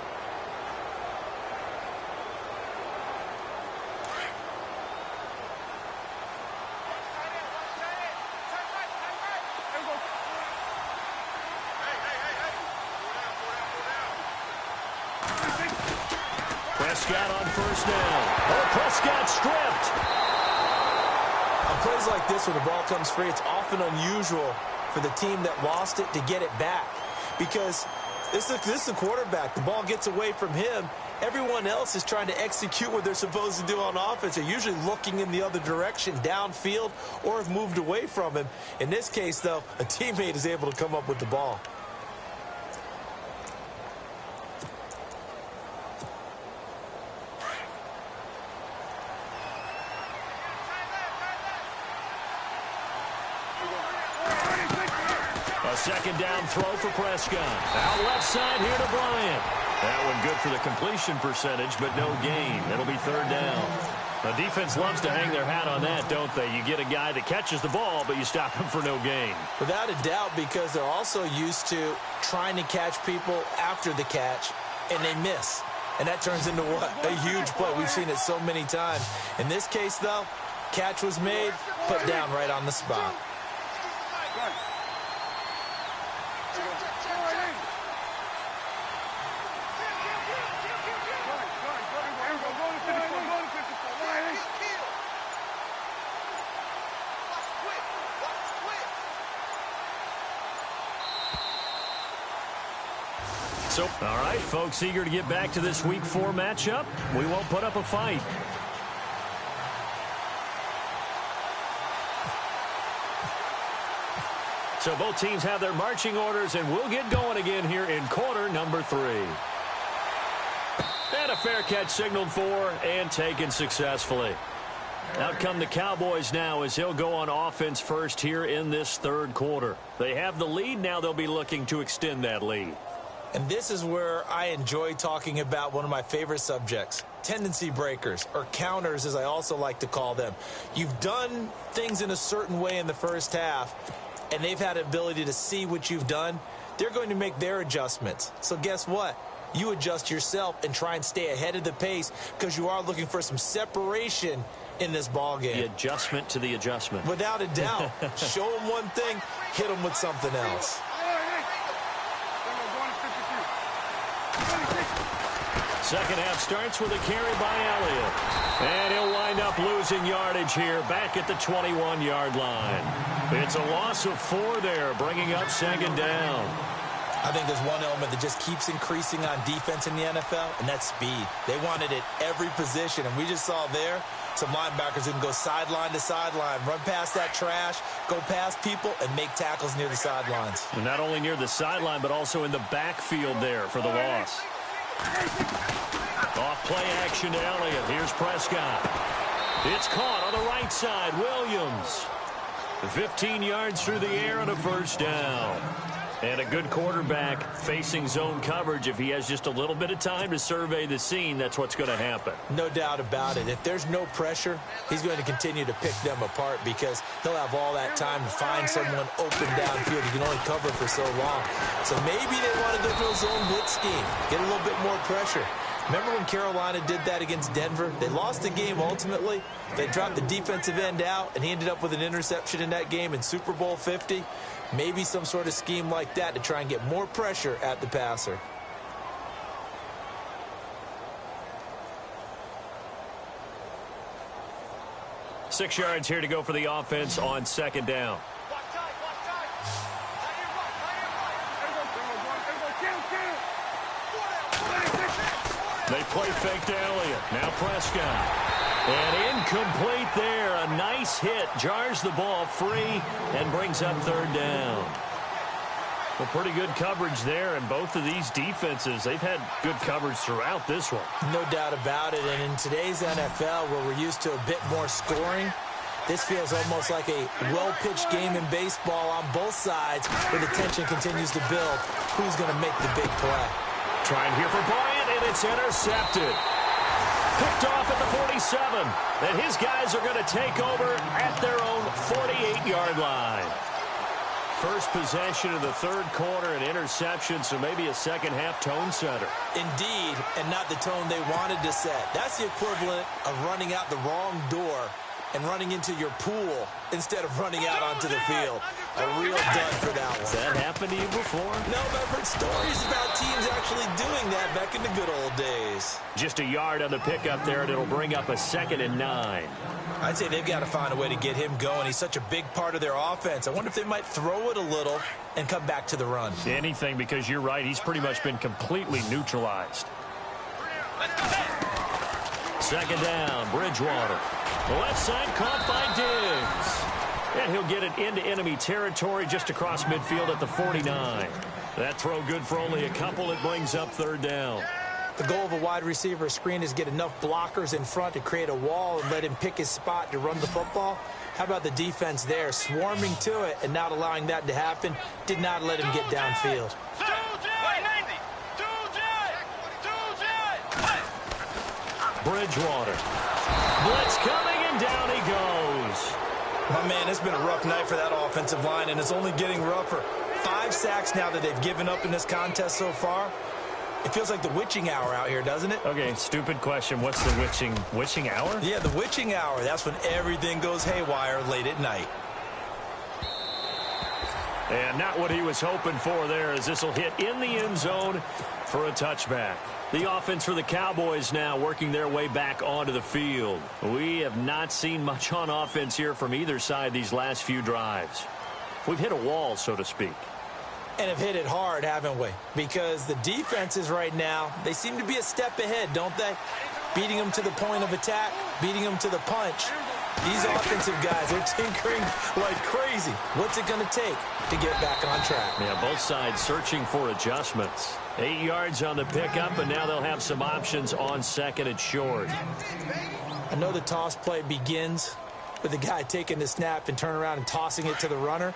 Prescott on first down. Oh, Prescott stripped. On plays like this where the ball comes free, it's often unusual for the team that lost it to get it back. Because this is the quarterback. The ball gets away from him. Everyone else is trying to execute what they're supposed to do on offense. They're usually looking in the other direction, downfield, or have moved away from him. In this case, though, a teammate is able to come up with the ball. A 2nd down throw for Prescott. Out left side here to Bryant. That one good for the completion percentage, but no gain. It'll be 3rd down. The defense loves to hang their hat on that, don't they? You get a guy that catches the ball, but you stop him for no gain. Without a doubt, because they're also used to trying to catch people after the catch, and they miss. And that turns into what? A huge play. We've seen it so many times. In this case, though, catch was made, put down right on the spot. So, all right, folks, eager to get back to this Week 4 matchup. We won't put up a fight. So both teams have their marching orders, and we'll get going again here in quarter number 3. And a fair catch signaled for and taken successfully. Out come the Cowboys now as he'll go on offense first here in this 3rd quarter. They have the lead. Now they'll be looking to extend that lead. And this is where I enjoy talking about one of my favorite subjects, tendency breakers, or counters as I also like to call them. You've done things in a certain way in the first half, and they've had the ability to see what you've done. They're going to make their adjustments. So guess what? You adjust yourself and try and stay ahead of the pace because you are looking for some separation in this ball game. The adjustment to the adjustment. Without a doubt. Show them one thing, hit them with something else. Second half starts with a carry by Elliott. And he'll wind up losing yardage here back at the 21-yard line. It's a loss of 4 there, bringing up second down. I think there's one element that just keeps increasing on defense in the NFL, and that's speed. They want it at every position, and we just saw there some linebackers who can go sideline to sideline, run past that trash, go past people, and make tackles near the sidelines. And not only near the sideline, but also in the backfield there for the loss. Off play action to Elliott. Here's Prescott. It's caught on the right side. Williams. 15 yards through the air and a first down. And a good quarterback facing zone coverage. If he has just a little bit of time to survey the scene, that's what's going to happen. No doubt about it. If there's no pressure, he's going to continue to pick them apart because he'll have all that time to find someone open downfield. He can only cover for so long. So maybe they want to go to a zone blitz scheme, get a little bit more pressure. Remember when Carolina did that against Denver? They lost the game ultimately. They dropped the defensive end out, and he ended up with an interception in that game in Super Bowl 50. Maybe some sort of scheme like that to try and get more pressure at the passer. Six yards here to go for the offense on second down. They play fake to Elliott. Now Prescott. And incomplete there. A nice hit. Jars the ball free and brings up third down. Well, pretty good coverage there. And both of these defenses, they've had good coverage throughout this one. No doubt about it. And in today's NFL, where we're used to a bit more scoring, this feels almost like a well-pitched game in baseball on both sides where the tension continues to build. Who's going to make the big play? Trying here for Bryant, and it's intercepted. Picked off at the 47. And his guys are going to take over at their own 48-yard line. First possession of the third quarter, an interception, so maybe a second-half tone setter. Indeed, and not the tone they wanted to set. That's the equivalent of running out the wrong door and running into your pool instead of running out onto the field. A real dud for that one. Has that happened to you before? No, but I've heard stories about teams actually doing that back in the good old days. Just a yard on the pickup there, and it'll bring up a 2nd and 9. I'd say they've got to find a way to get him going. He's such a big part of their offense. I wonder if they might throw it a little and come back to the run. Anything, because you're right. He's pretty much been completely neutralized. Second down, Bridgewater. The left side caught by Diggs. And he'll get it into enemy territory just across midfield at the 49. That throw good for only a couple. It brings up third down. The goal of a wide receiver screen is get enough blockers in front to create a wall and let him pick his spot to run the football. How about the defense there, swarming to it and not allowing that to happen? Did not let him get downfield. Bridgewater. Blitz coming, and down he goes. My man, it's been a rough night for that offensive line, and it's only getting rougher. 5 sacks now that they've given up in this contest so far. It feels like the witching hour out here, doesn't it? Okay, stupid question. What's the witching hour? Yeah, the witching hour. That's when everything goes haywire late at night. And not what he was hoping for there, as this will hit in the end zone for a touchback. The offense for the Cowboys now working their way back onto the field. We have not seen much on offense here from either side these last few drives. We've hit a wall, so to speak. And have hit it hard, haven't we? Because the defenses right now, they seem to be a step ahead, don't they? Beating them to the point of attack, beating them to the punch. These offensive guys, they're tinkering like crazy. What's it going to take to get back on track? Yeah, both sides searching for adjustments. 8 yards on the pickup, and now they'll have some options on second and short. I know the toss play begins with the guy taking the snap and turning around and tossing it to the runner.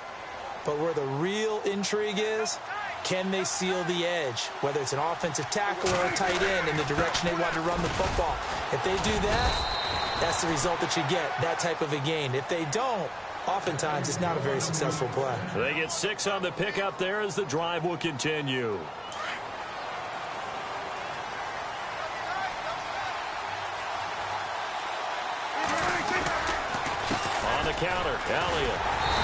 But where the real intrigue is Can they seal the edge, whether it's an offensive tackle or a tight end, in the direction they want to run the football? If they do that, that's the result that you get, that type of a gain. If they don't, oftentimes it's not a very successful play. They get 6 on the pickup there as the drive will continue. On the counter, Elliott.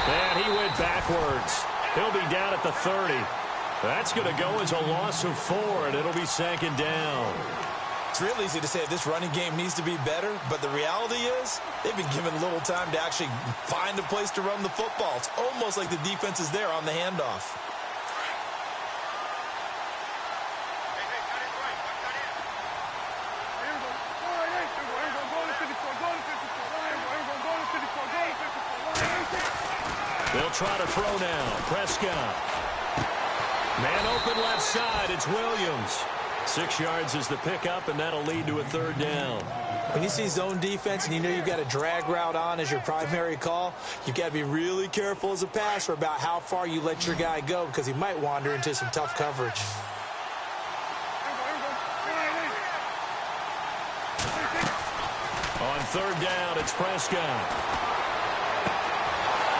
And he went backwards. He'll be down at the 30. That's going to go as a loss of 4, and it'll be 2nd down. It's real easy to say this running game needs to be better, but the reality is they've been given little time to actually find a place to run the football. It's almost like the defense is there on the handoff. They'll try to throw now. Prescott. Man open left side. It's Williams. 6 yards is the pickup, and that'll lead to a 3rd down. When you see zone defense and you know you've got a drag route on as your primary call, you've got to be really careful as a passer about how far you let your guy go because he might wander into some tough coverage. On 3rd down, it's Prescott.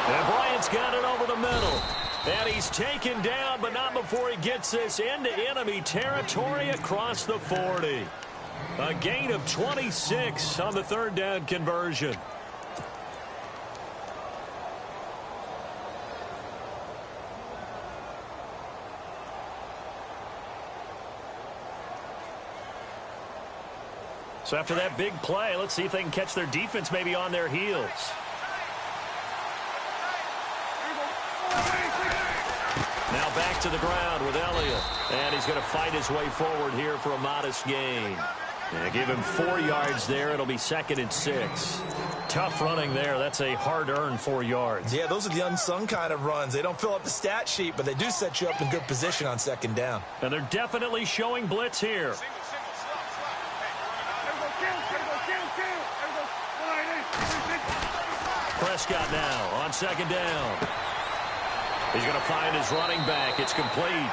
And Bryant's got it over the middle. And he's taken down, but not before he gets this into enemy territory across the 40. A gain of 26 on the 3rd down conversion. So after that big play, let's see if they can catch their defense maybe on their heels. Now back to the ground with Elliott. And he's going to fight his way forward here for a modest gain. And give him 4 yards there. It'll be 2nd and 6. Tough running there. That's a hard-earned 4 yards. Yeah, those are the unsung kind of runs. They don't fill up the stat sheet, but they do set you up in good position on 2nd down. And they're definitely showing blitz here. Prescott now on 2nd down. He's going to find his running back. It's complete.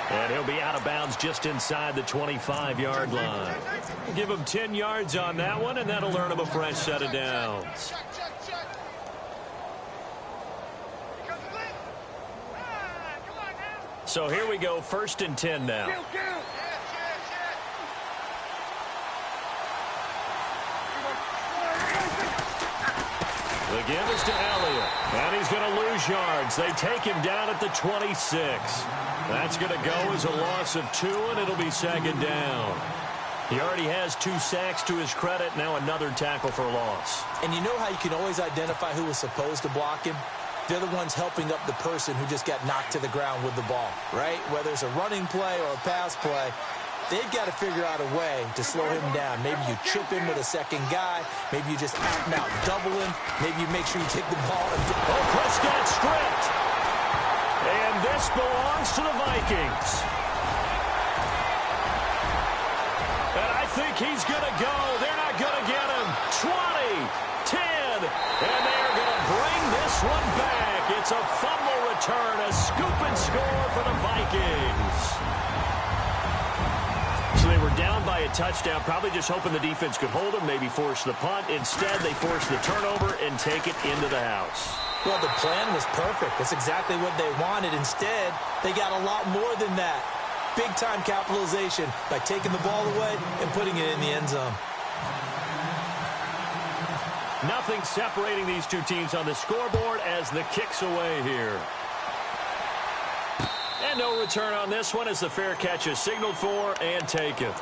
And he'll be out of bounds just inside the 25-yard line. Give him 10 yards on that one, and that'll earn him a fresh set of downs. So here we go, 1st and 10 now. The give is to Elliott, and he's going to lose yards. They take him down at the 26. That's going to go as a loss of 2, and it'll be 2nd down. He already has 2 sacks to his credit, now another tackle for loss. And you know how you can always identify who was supposed to block him? They're the ones helping up the person who just got knocked to the ground with the ball, right? Whether it's a running play or a pass play, they've got to figure out a way to slow him down. Maybe you chip him with a second guy. Maybe you just out and out double him. Maybe you make sure you take the ball. Oh, Prescott stripped. And this belongs to the Vikings. And I think he's going to go. They're not going to get him. 20, 10, and they are going to bring this one back. It's a fumble return, a scoop and score for the Vikings. So they were down by a touchdown, probably just hoping the defense could hold them, maybe force the punt. Instead, they force the turnover and take it into the house. Well, the plan was perfect. That's exactly what they wanted. Instead, they got a lot more than that. Big-time capitalization by taking the ball away and putting it in the end zone. Nothing separating these two teams on the scoreboard as the kick's away here. And no return on this one as the fair catch is signaled for and taken.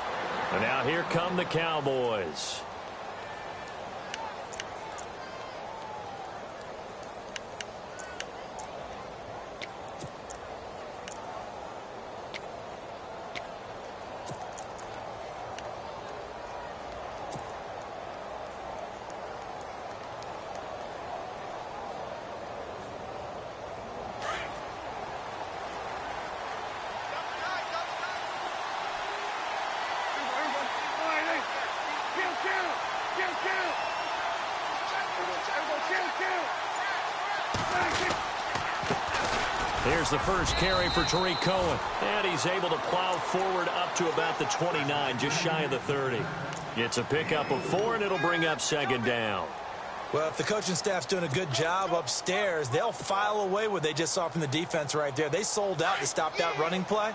And now here come the Cowboys. Here's the first carry for Tariq Cohen. And he's able to plow forward up to about the 29, just shy of the 30. It's a pickup of 4, and it'll bring up second down. Well, if the coaching staff's doing a good job upstairs, they'll file away what they just saw from the defense right there. They sold out to stop that running play.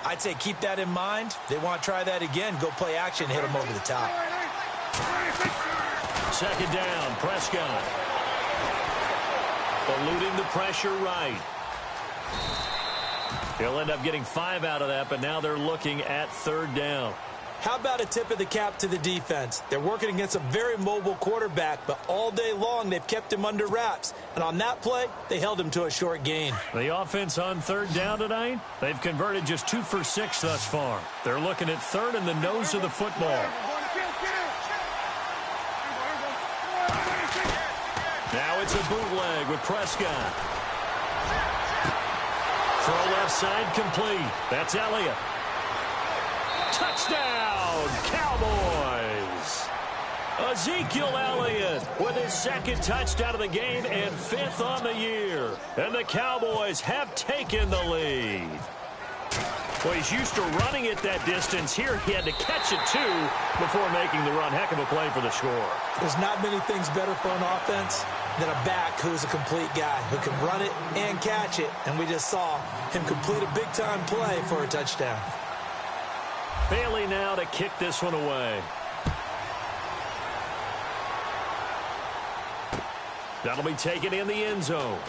I'd say keep that in mind. They want to try that again. Go play action, hit them over the top. Second down, Prescott. Eluding the pressure right. He'll end up getting 5 out of that, but now they're looking at third down. How about a tip of the cap to the defense? They're working against a very mobile quarterback, but all day long they've kept him under wraps. And on that play, they held him to a short gain. The offense on third down tonight, they've converted just 2 for 6 thus far. They're looking at third in the nose of the football. Now it's a bootleg with Prescott. Throw left side complete. That's Elliott. Touchdown, Cowboys! Ezekiel Elliott with his second touchdown of the game and 5th on the year. And the Cowboys have taken the lead. Well, he's used to running it that distance. Here he had to catch it, too, before making the run. Heck of a play for the score. There's not many things better for an offense than a back who's a complete guy who can run it and catch it. And we just saw him complete a big-time play for a touchdown. Bailey now to kick this one away. That'll be taken in the end zone.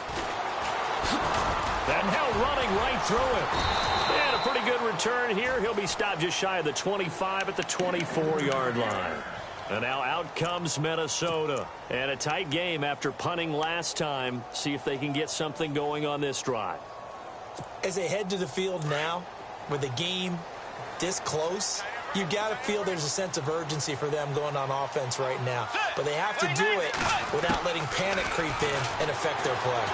And now running right through it. And a pretty good return here. He'll be stopped just shy of the 25 at the 24-yard line. And now out comes Minnesota. And a tight game after punting last time. See if they can get something going on this drive. As they head to the field now, with the game this close, you've got to feel there's a sense of urgency for them going on offense right now. But they have to do it without letting panic creep in and affect their play.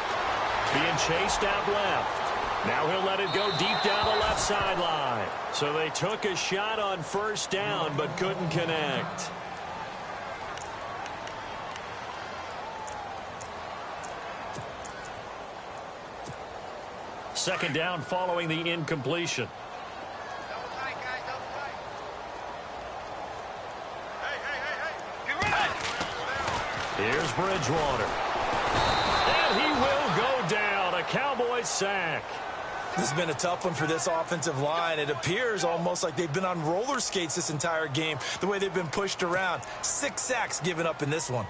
Being chased out left. Now he'll let it go deep down the left sideline. So they took a shot on first down but couldn't connect. Second down following the incompletion. Here's Bridgewater. And he will go down. A Cowboys sack. This has been a tough one for this offensive line. It appears almost like they've been on roller skates this entire game, the way they've been pushed around. 6 sacks given up in this one.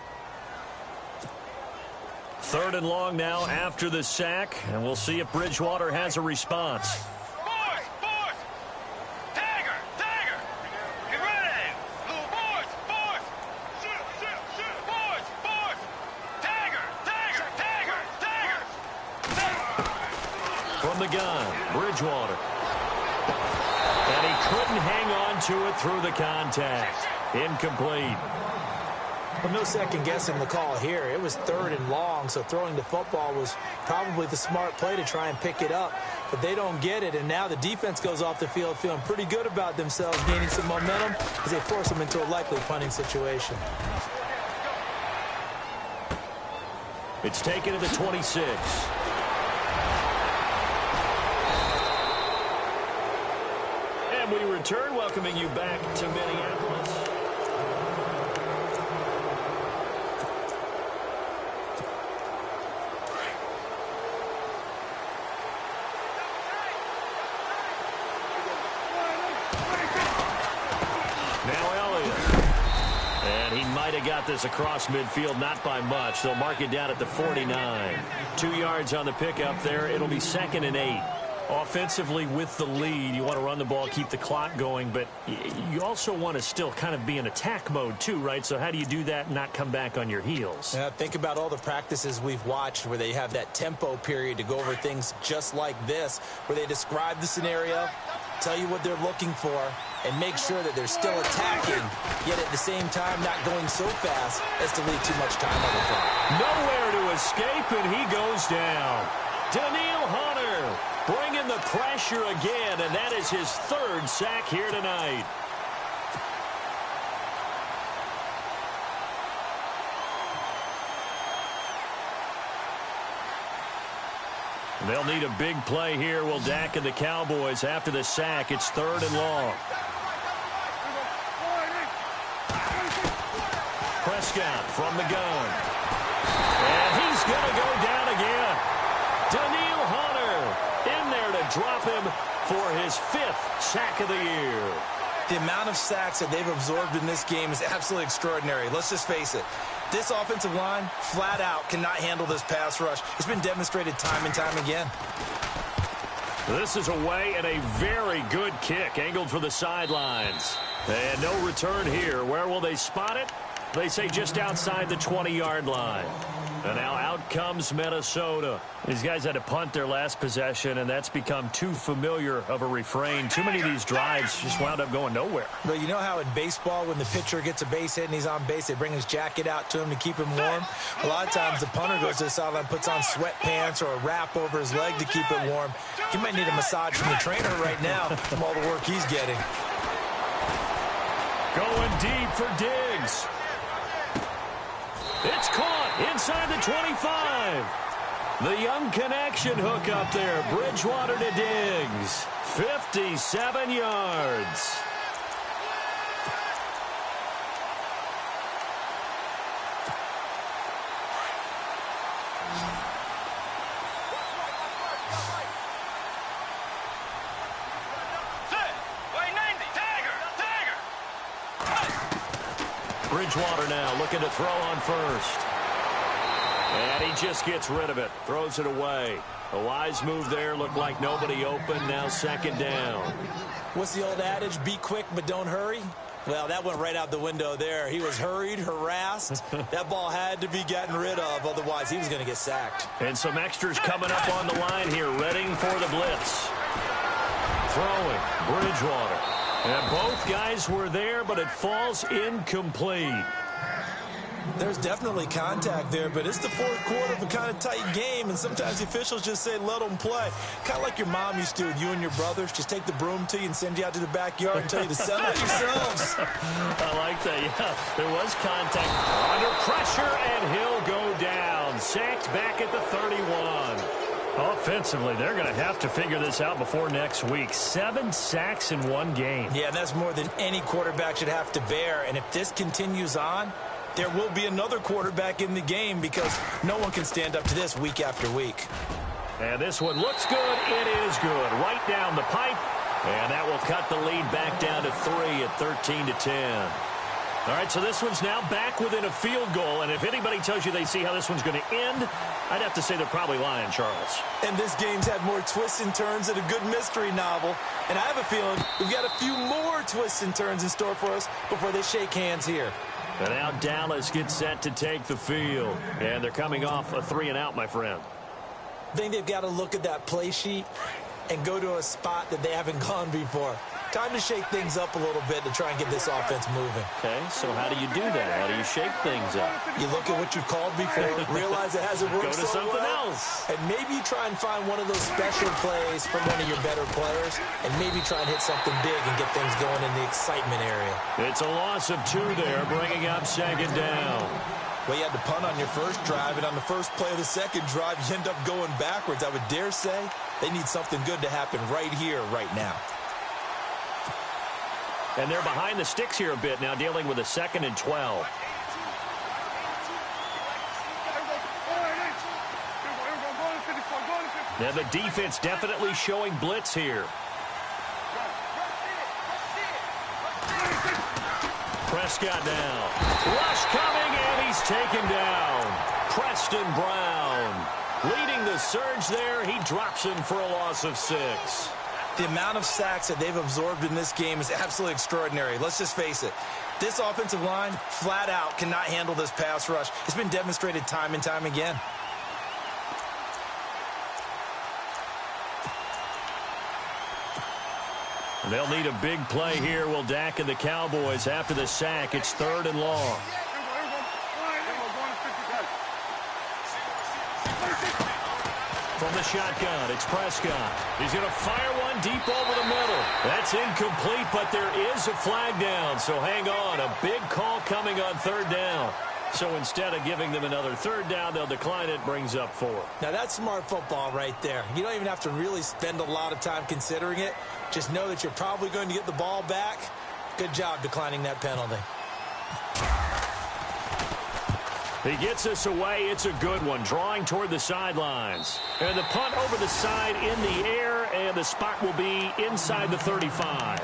Third and long now after the sack, and we'll see if Bridgewater has a response. From the gun, Bridgewater. And he couldn't hang on to it through the contact. Incomplete. Well, no second guessing the call here. It was third and long, so throwing the football was probably the smart play to try and pick it up. But they don't get it, and now the defense goes off the field feeling pretty good about themselves, gaining some momentum as they force them into a likely punting situation. It's taken to the 26. And we return, welcoming you back to Minneapolis. Got this across midfield, not by much. They'll mark it down at the 49. 2 yards on the pickup there. It'll be 2nd and 8. Offensively with the lead, you want to run the ball, keep the clock going, but you also want to still kind of be in attack mode too, right? So how do you do that and not come back on your heels? Yeah, think about all the practices we've watched where they have that tempo period to go over things just like this, where they describe the scenario, tell you what they're looking for, and make sure that they're still attacking, yet at the same time not going so fast as to leave too much time on the clock. Nowhere to escape, and he goes down. Daniil Hunter bringing the pressure again, and that is his 3rd sack here tonight. They'll need a big play here. Will Dak and the Cowboys after the sack. It's 3rd and long. Prescott from the gun. And he's going to go down again. Daniil Hunter in there to drop him for his 5th sack of the year. The amount of sacks that they've absorbed in this game is absolutely extraordinary. Let's just face it. This offensive line, flat out, cannot handle this pass rush. It's been demonstrated time and time again. This is away and a very good kick, angled for the sidelines. And no return here. Where will they spot it? They say just outside the 20-yard line. And now out comes Minnesota. These guys had to punt their last possession, and that's become too familiar of a refrain. Too many of these drives just wound up going nowhere. But you know how in baseball, when the pitcher gets a base hit and he's on base, they bring his jacket out to him to keep him warm? A lot of times the punter goes to the sideline, puts on sweatpants or a wrap over his leg to keep it warm. He might need a massage from the trainer right now from all the work he's getting. Going deep for Diggs. It's caught inside the 25. The young connection hook up there. Bridgewater to Diggs. 57 yards. Bridgewater now looking to throw on first. And he just gets rid of it. Throws it away. A wise move there. Looked like nobody open. Now 2nd down. What's the old adage? Be quick, but don't hurry. Well, that went right out the window there. He was hurried, harassed. That ball had to be gotten rid of. Otherwise, he was going to get sacked. And some extras coming up on the line here. Ready for the blitz. Throwing. Bridgewater. And both guys were there, but it falls incomplete. There's definitely contact there, but it's the 4th quarter of a kind of tight game, and sometimes the officials just say, let them play. Kind of like your mom used to with you and your brothers. Just take the broom to you and send you out to the backyard and tell you to settle it yourselves. I like that, yeah. There was contact. Under pressure, and he'll go down. Sacked back at the 31. Offensively, they're going to have to figure this out before next week. 7 sacks in one game. Yeah, that's more than any quarterback should have to bear. And if this continues on, there will be another quarterback in the game because no one can stand up to this week after week. And this one looks good. It is good. Right down the pipe. And that will cut the lead back down to 3 at 13-10. All right, so this one's now back within a field goal, and if anybody tells you they see how this one's going to end, I'd have to say they're probably lying, Charles. And this game's had more twists and turns than a good mystery novel, and I have a feeling we've got a few more twists and turns in store for us before they shake hands here. And now Dallas gets set to take the field, and they're coming off a 3-and-out, my friend. I think they've got to look at that play sheet and go to a spot that they haven't gone before. Time to shake things up a little bit to try and get this offense moving. Okay, so how do you do that? How do you shake things up? You look at what you've called before, realize it hasn't worked so well. Go to something else. And maybe you try and find one of those special plays from one of your better players, and maybe try and hit something big and get things going in the excitement area. It's a loss of 2 there, bringing up 2nd down. Well, you had to punt on your first drive, and on the first play of the second drive, you end up going backwards. I would dare say they need something good to happen right here, right now. And they're behind the sticks here a bit now, dealing with a 2nd and 12. Now the defense definitely showing blitz here. Prescott now. Rush coming, and he's taken down. Preston Brown leading the surge there. He drops him for a loss of 6. The amount of sacks that they've absorbed in this game is absolutely extraordinary. Let's just face it. This offensive line, flat out, cannot handle this pass rush. It's been demonstrated time and time again. They'll need a big play here. Will Dak and the Cowboys after the sack. It's 3rd and long. From the shotgun, it's Prescott. He's going to fire one deep over the middle. That's incomplete, but there is a flag down, so hang on. A big call coming on 3rd down. So instead of giving them another third down, they'll decline it, brings up 4. Now, that's smart football right there. You don't even have to really spend a lot of time considering it. Just know that you're probably going to get the ball back. Good job declining that penalty. He gets us away. It's a good one. Drawing toward the sidelines. And the punt over the side in the air, and the spot will be inside the 35.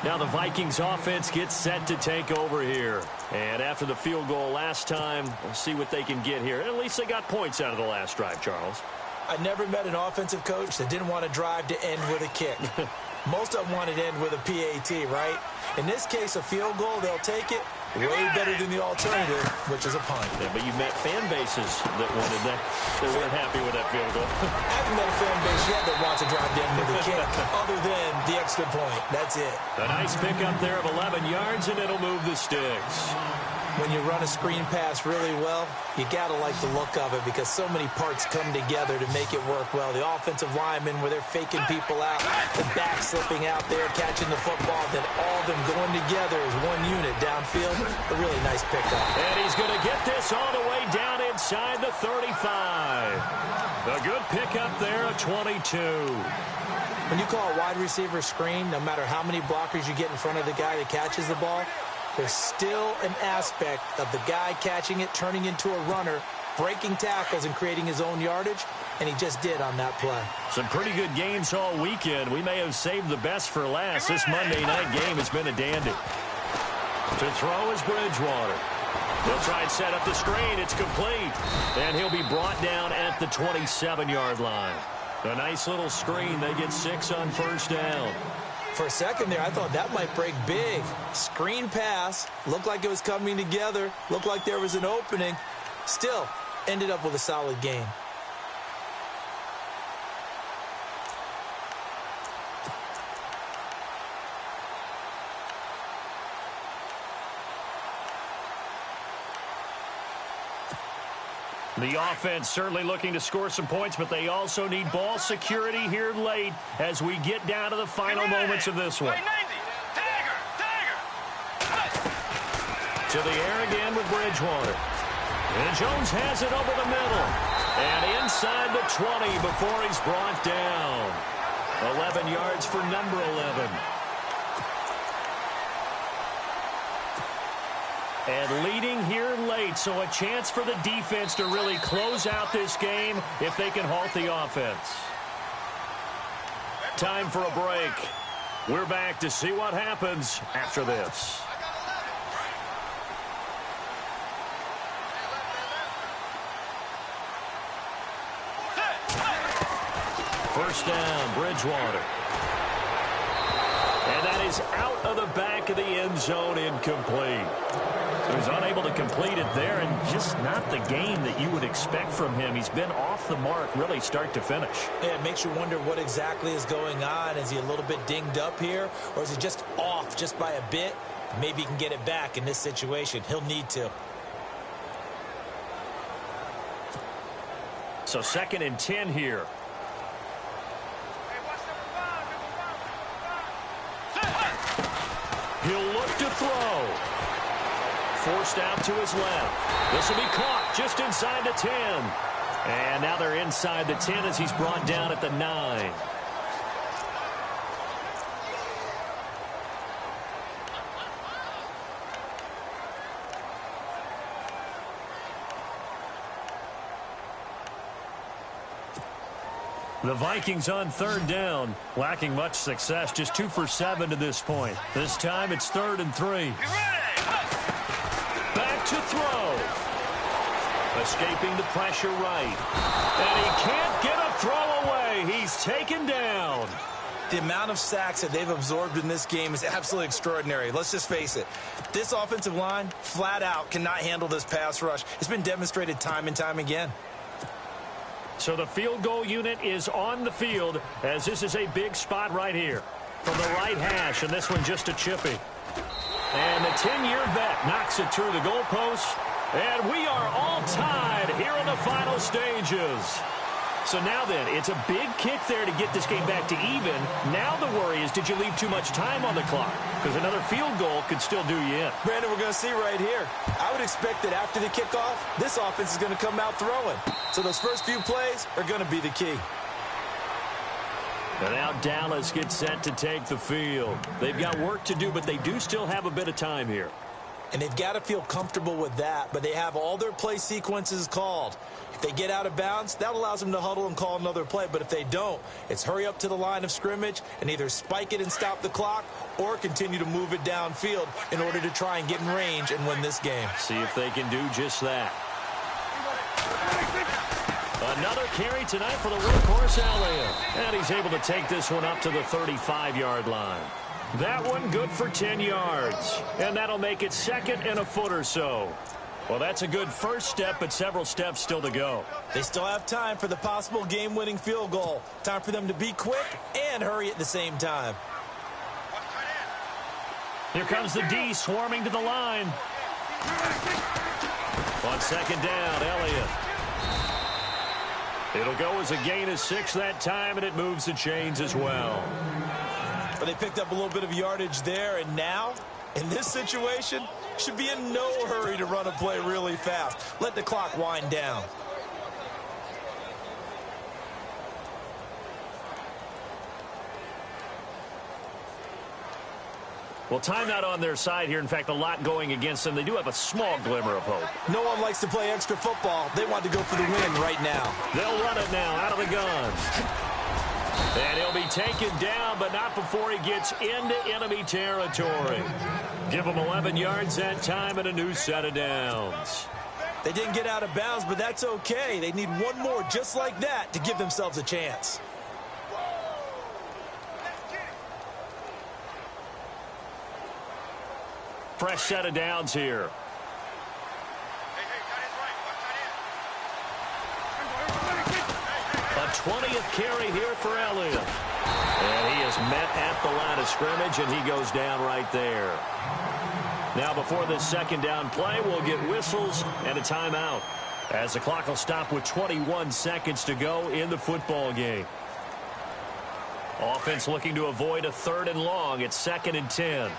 Now the Vikings offense gets set to take over here. And after the field goal last time, we'll see what they can get here. At least they got points out of the last drive, Charles. I never met an offensive coach that didn't want to drive to end with a kick. Most of them wanted to end with a PAT, right? In this case, a field goal, they'll take it. Way better than the alternative, which is a punt. Yeah, but you met fan bases that wanted that. They weren't happy with that field goal. I haven't met a fan base yet that wants to drive to end with a kick, other than the extra point. That's it. A nice pickup there of 11 yards, and it'll move the sticks. When you run a screen pass really well, you got to like the look of it because so many parts come together to make it work well. The offensive linemen, where they're faking people out, the back slipping out there, catching the football, then all of them going together as one unit downfield. A really nice pickup. And he's going to get this all the way down inside the 35. A good pickup there, a 22. When you call a wide receiver screen, no matter how many blockers you get in front of the guy that catches the ball, there's still an aspect of the guy catching it, turning into a runner, breaking tackles and creating his own yardage, and he just did on that play. Some pretty good games all weekend. We may have saved the best for last. This Monday night game has been a dandy. To throw is Bridgewater. He'll try and set up the screen. It's complete. And he'll be brought down at the 27-yard line. A nice little screen. They get 6 on first down. For a second there, I thought that might break big. Screen pass. Looked like it was coming together. Looked like there was an opening. Still, ended up with a solid game. The offense certainly looking to score some points, but they also need ball security here late as we get down to the final moments of this one. To the air again with Bridgewater. And Jones has it over the middle. And inside the 20 before he's brought down. 11 yards for number 11. And leading here late, so a chance for the defense to really close out this game if they can halt the offense. Time for a break. We're back to see what happens after this. First down, Bridgewater. And that is out of the back of the end zone, incomplete. So he's unable to complete it there, and just not the game that you would expect from him. He's been off the mark, really, start to finish. Yeah, it makes you wonder what exactly is going on. Is he a little bit dinged up here, or is he just off just by a bit? Maybe he can get it back in this situation. He'll need to. So 2nd and 10 here. He'll look to throw. Forced out to his left. This will be caught just inside the 10. And now they're inside the 10 as he's brought down at the 9. The Vikings on 3rd down, lacking much success, just 2 for 7 to this point. This time it's 3rd and 3. Back to throw. Escaping the pressure right. And he can't get a throw away. He's taken down. The amount of sacks that they've absorbed in this game is absolutely extraordinary. Let's just face it. This offensive line, flat out, cannot handle this pass rush. It's been demonstrated time and time again. So the field goal unit is on the field as this is a big spot right here. From the right hash, and this one just a chippy. And the 10-year vet knocks it through the goalpost. And we are all tied here in the final stages. So now then, it's a big kick there to get this game back to even. Now the worry is, did you leave too much time on the clock? Because another field goal could still do you in. Brandon, we're going to see right here. I would expect that after the kickoff, this offense is going to come out throwing. So those first few plays are going to be the key. And now Dallas gets set to take the field. They've got work to do, but they do still have a bit of time here. And they've got to feel comfortable with that, but they have all their play sequences called. If they get out of bounds, that allows them to huddle and call another play. But if they don't, it's hurry up to the line of scrimmage and either spike it and stop the clock or continue to move it downfield in order to try and get in range and win this game. See if they can do just that. Another carry tonight for the workhorse Elliott. And he's able to take this one up to the 35-yard line. That one good for 10 yards. And that'll make it second and a foot or so. Well, that's a good first step, but several steps still to go. They still have time for the possible game-winning field goal. Time for them to be quick and hurry at the same time. Here comes the D swarming to the line. On second down, Elliott. It'll go as a gain of 6 that time, and it moves the chains as well. But they picked up a little bit of yardage there, and now, in this situation, should be in no hurry to run a play really fast. Let the clock wind down. Well, timeout on their side here. In fact, a lot going against them. They do have a small glimmer of hope. No one likes to play extra football. They want to go for the win right now. They'll run it now out of the gun. And he'll be taken down, but not before he gets into enemy territory. Give him 11 yards that time and a new set of downs. They didn't get out of bounds, but that's okay. They need one more just like that to give themselves a chance. Fresh set of downs here. A 20th carry here for Elliott. And he is met at the line of scrimmage, and he goes down right there. Now before this second down play, we'll get whistles and a timeout, as the clock will stop with 21 seconds to go in the football game. Offense looking to avoid a 3rd and long. It's 2nd and 10.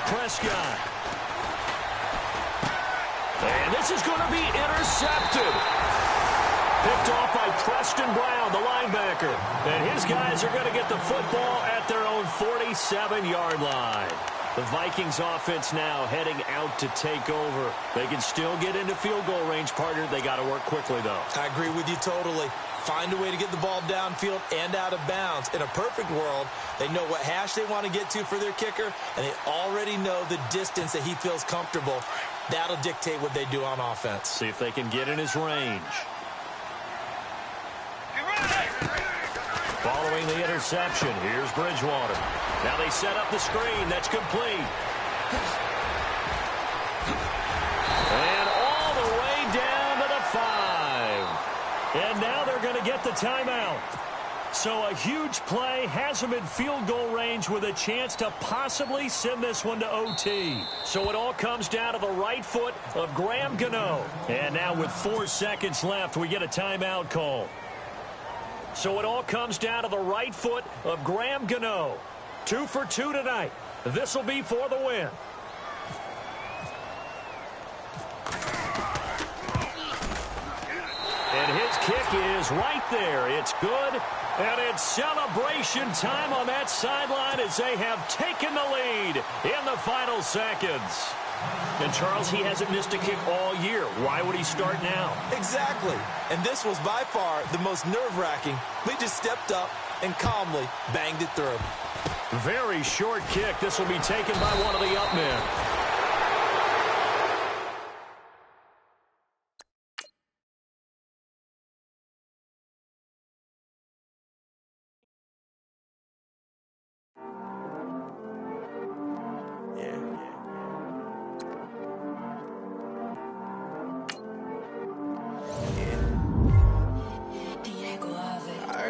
Prescott. And this is going to be intercepted. Picked off by Preston Brown, the linebacker. And his guys are going to get the football at their own 47-yard line. The Vikings offense now heading out to take over. They can still get into field goal range, partner. They got to work quickly, though. I agree with you totally. Find a way to get the ball downfield and out of bounds. In a perfect world, they know what hash they want to get to for their kicker, and they already know the distance that he feels comfortable. That'll dictate what they do on offense. See if they can get in his range. Following the interception, here's Bridgewater. Now they set up the screen. That's complete. And all the way down to the 5. And now they're going to get the timeout. So a huge play has them in field goal range with a chance to possibly send this one to OT. So it all comes down to the right foot of Graham Gano. And now with 4 seconds left, we get a timeout call. So it all comes down to the right foot of Graham Gano. 2 for 2 tonight. This will be for the win. And his kick is right there. It's good. And it's celebration time on that sideline as they have taken the lead in the final seconds. And, Charles, he hasn't missed a kick all year. Why would he start now? Exactly. And this was by far the most nerve-wracking. They just stepped up and calmly banged it through. Very short kick. This will be taken by one of the up men.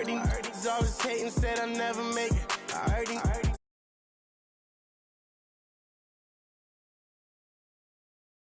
I heard these always hating, said I'll never make it. I heard these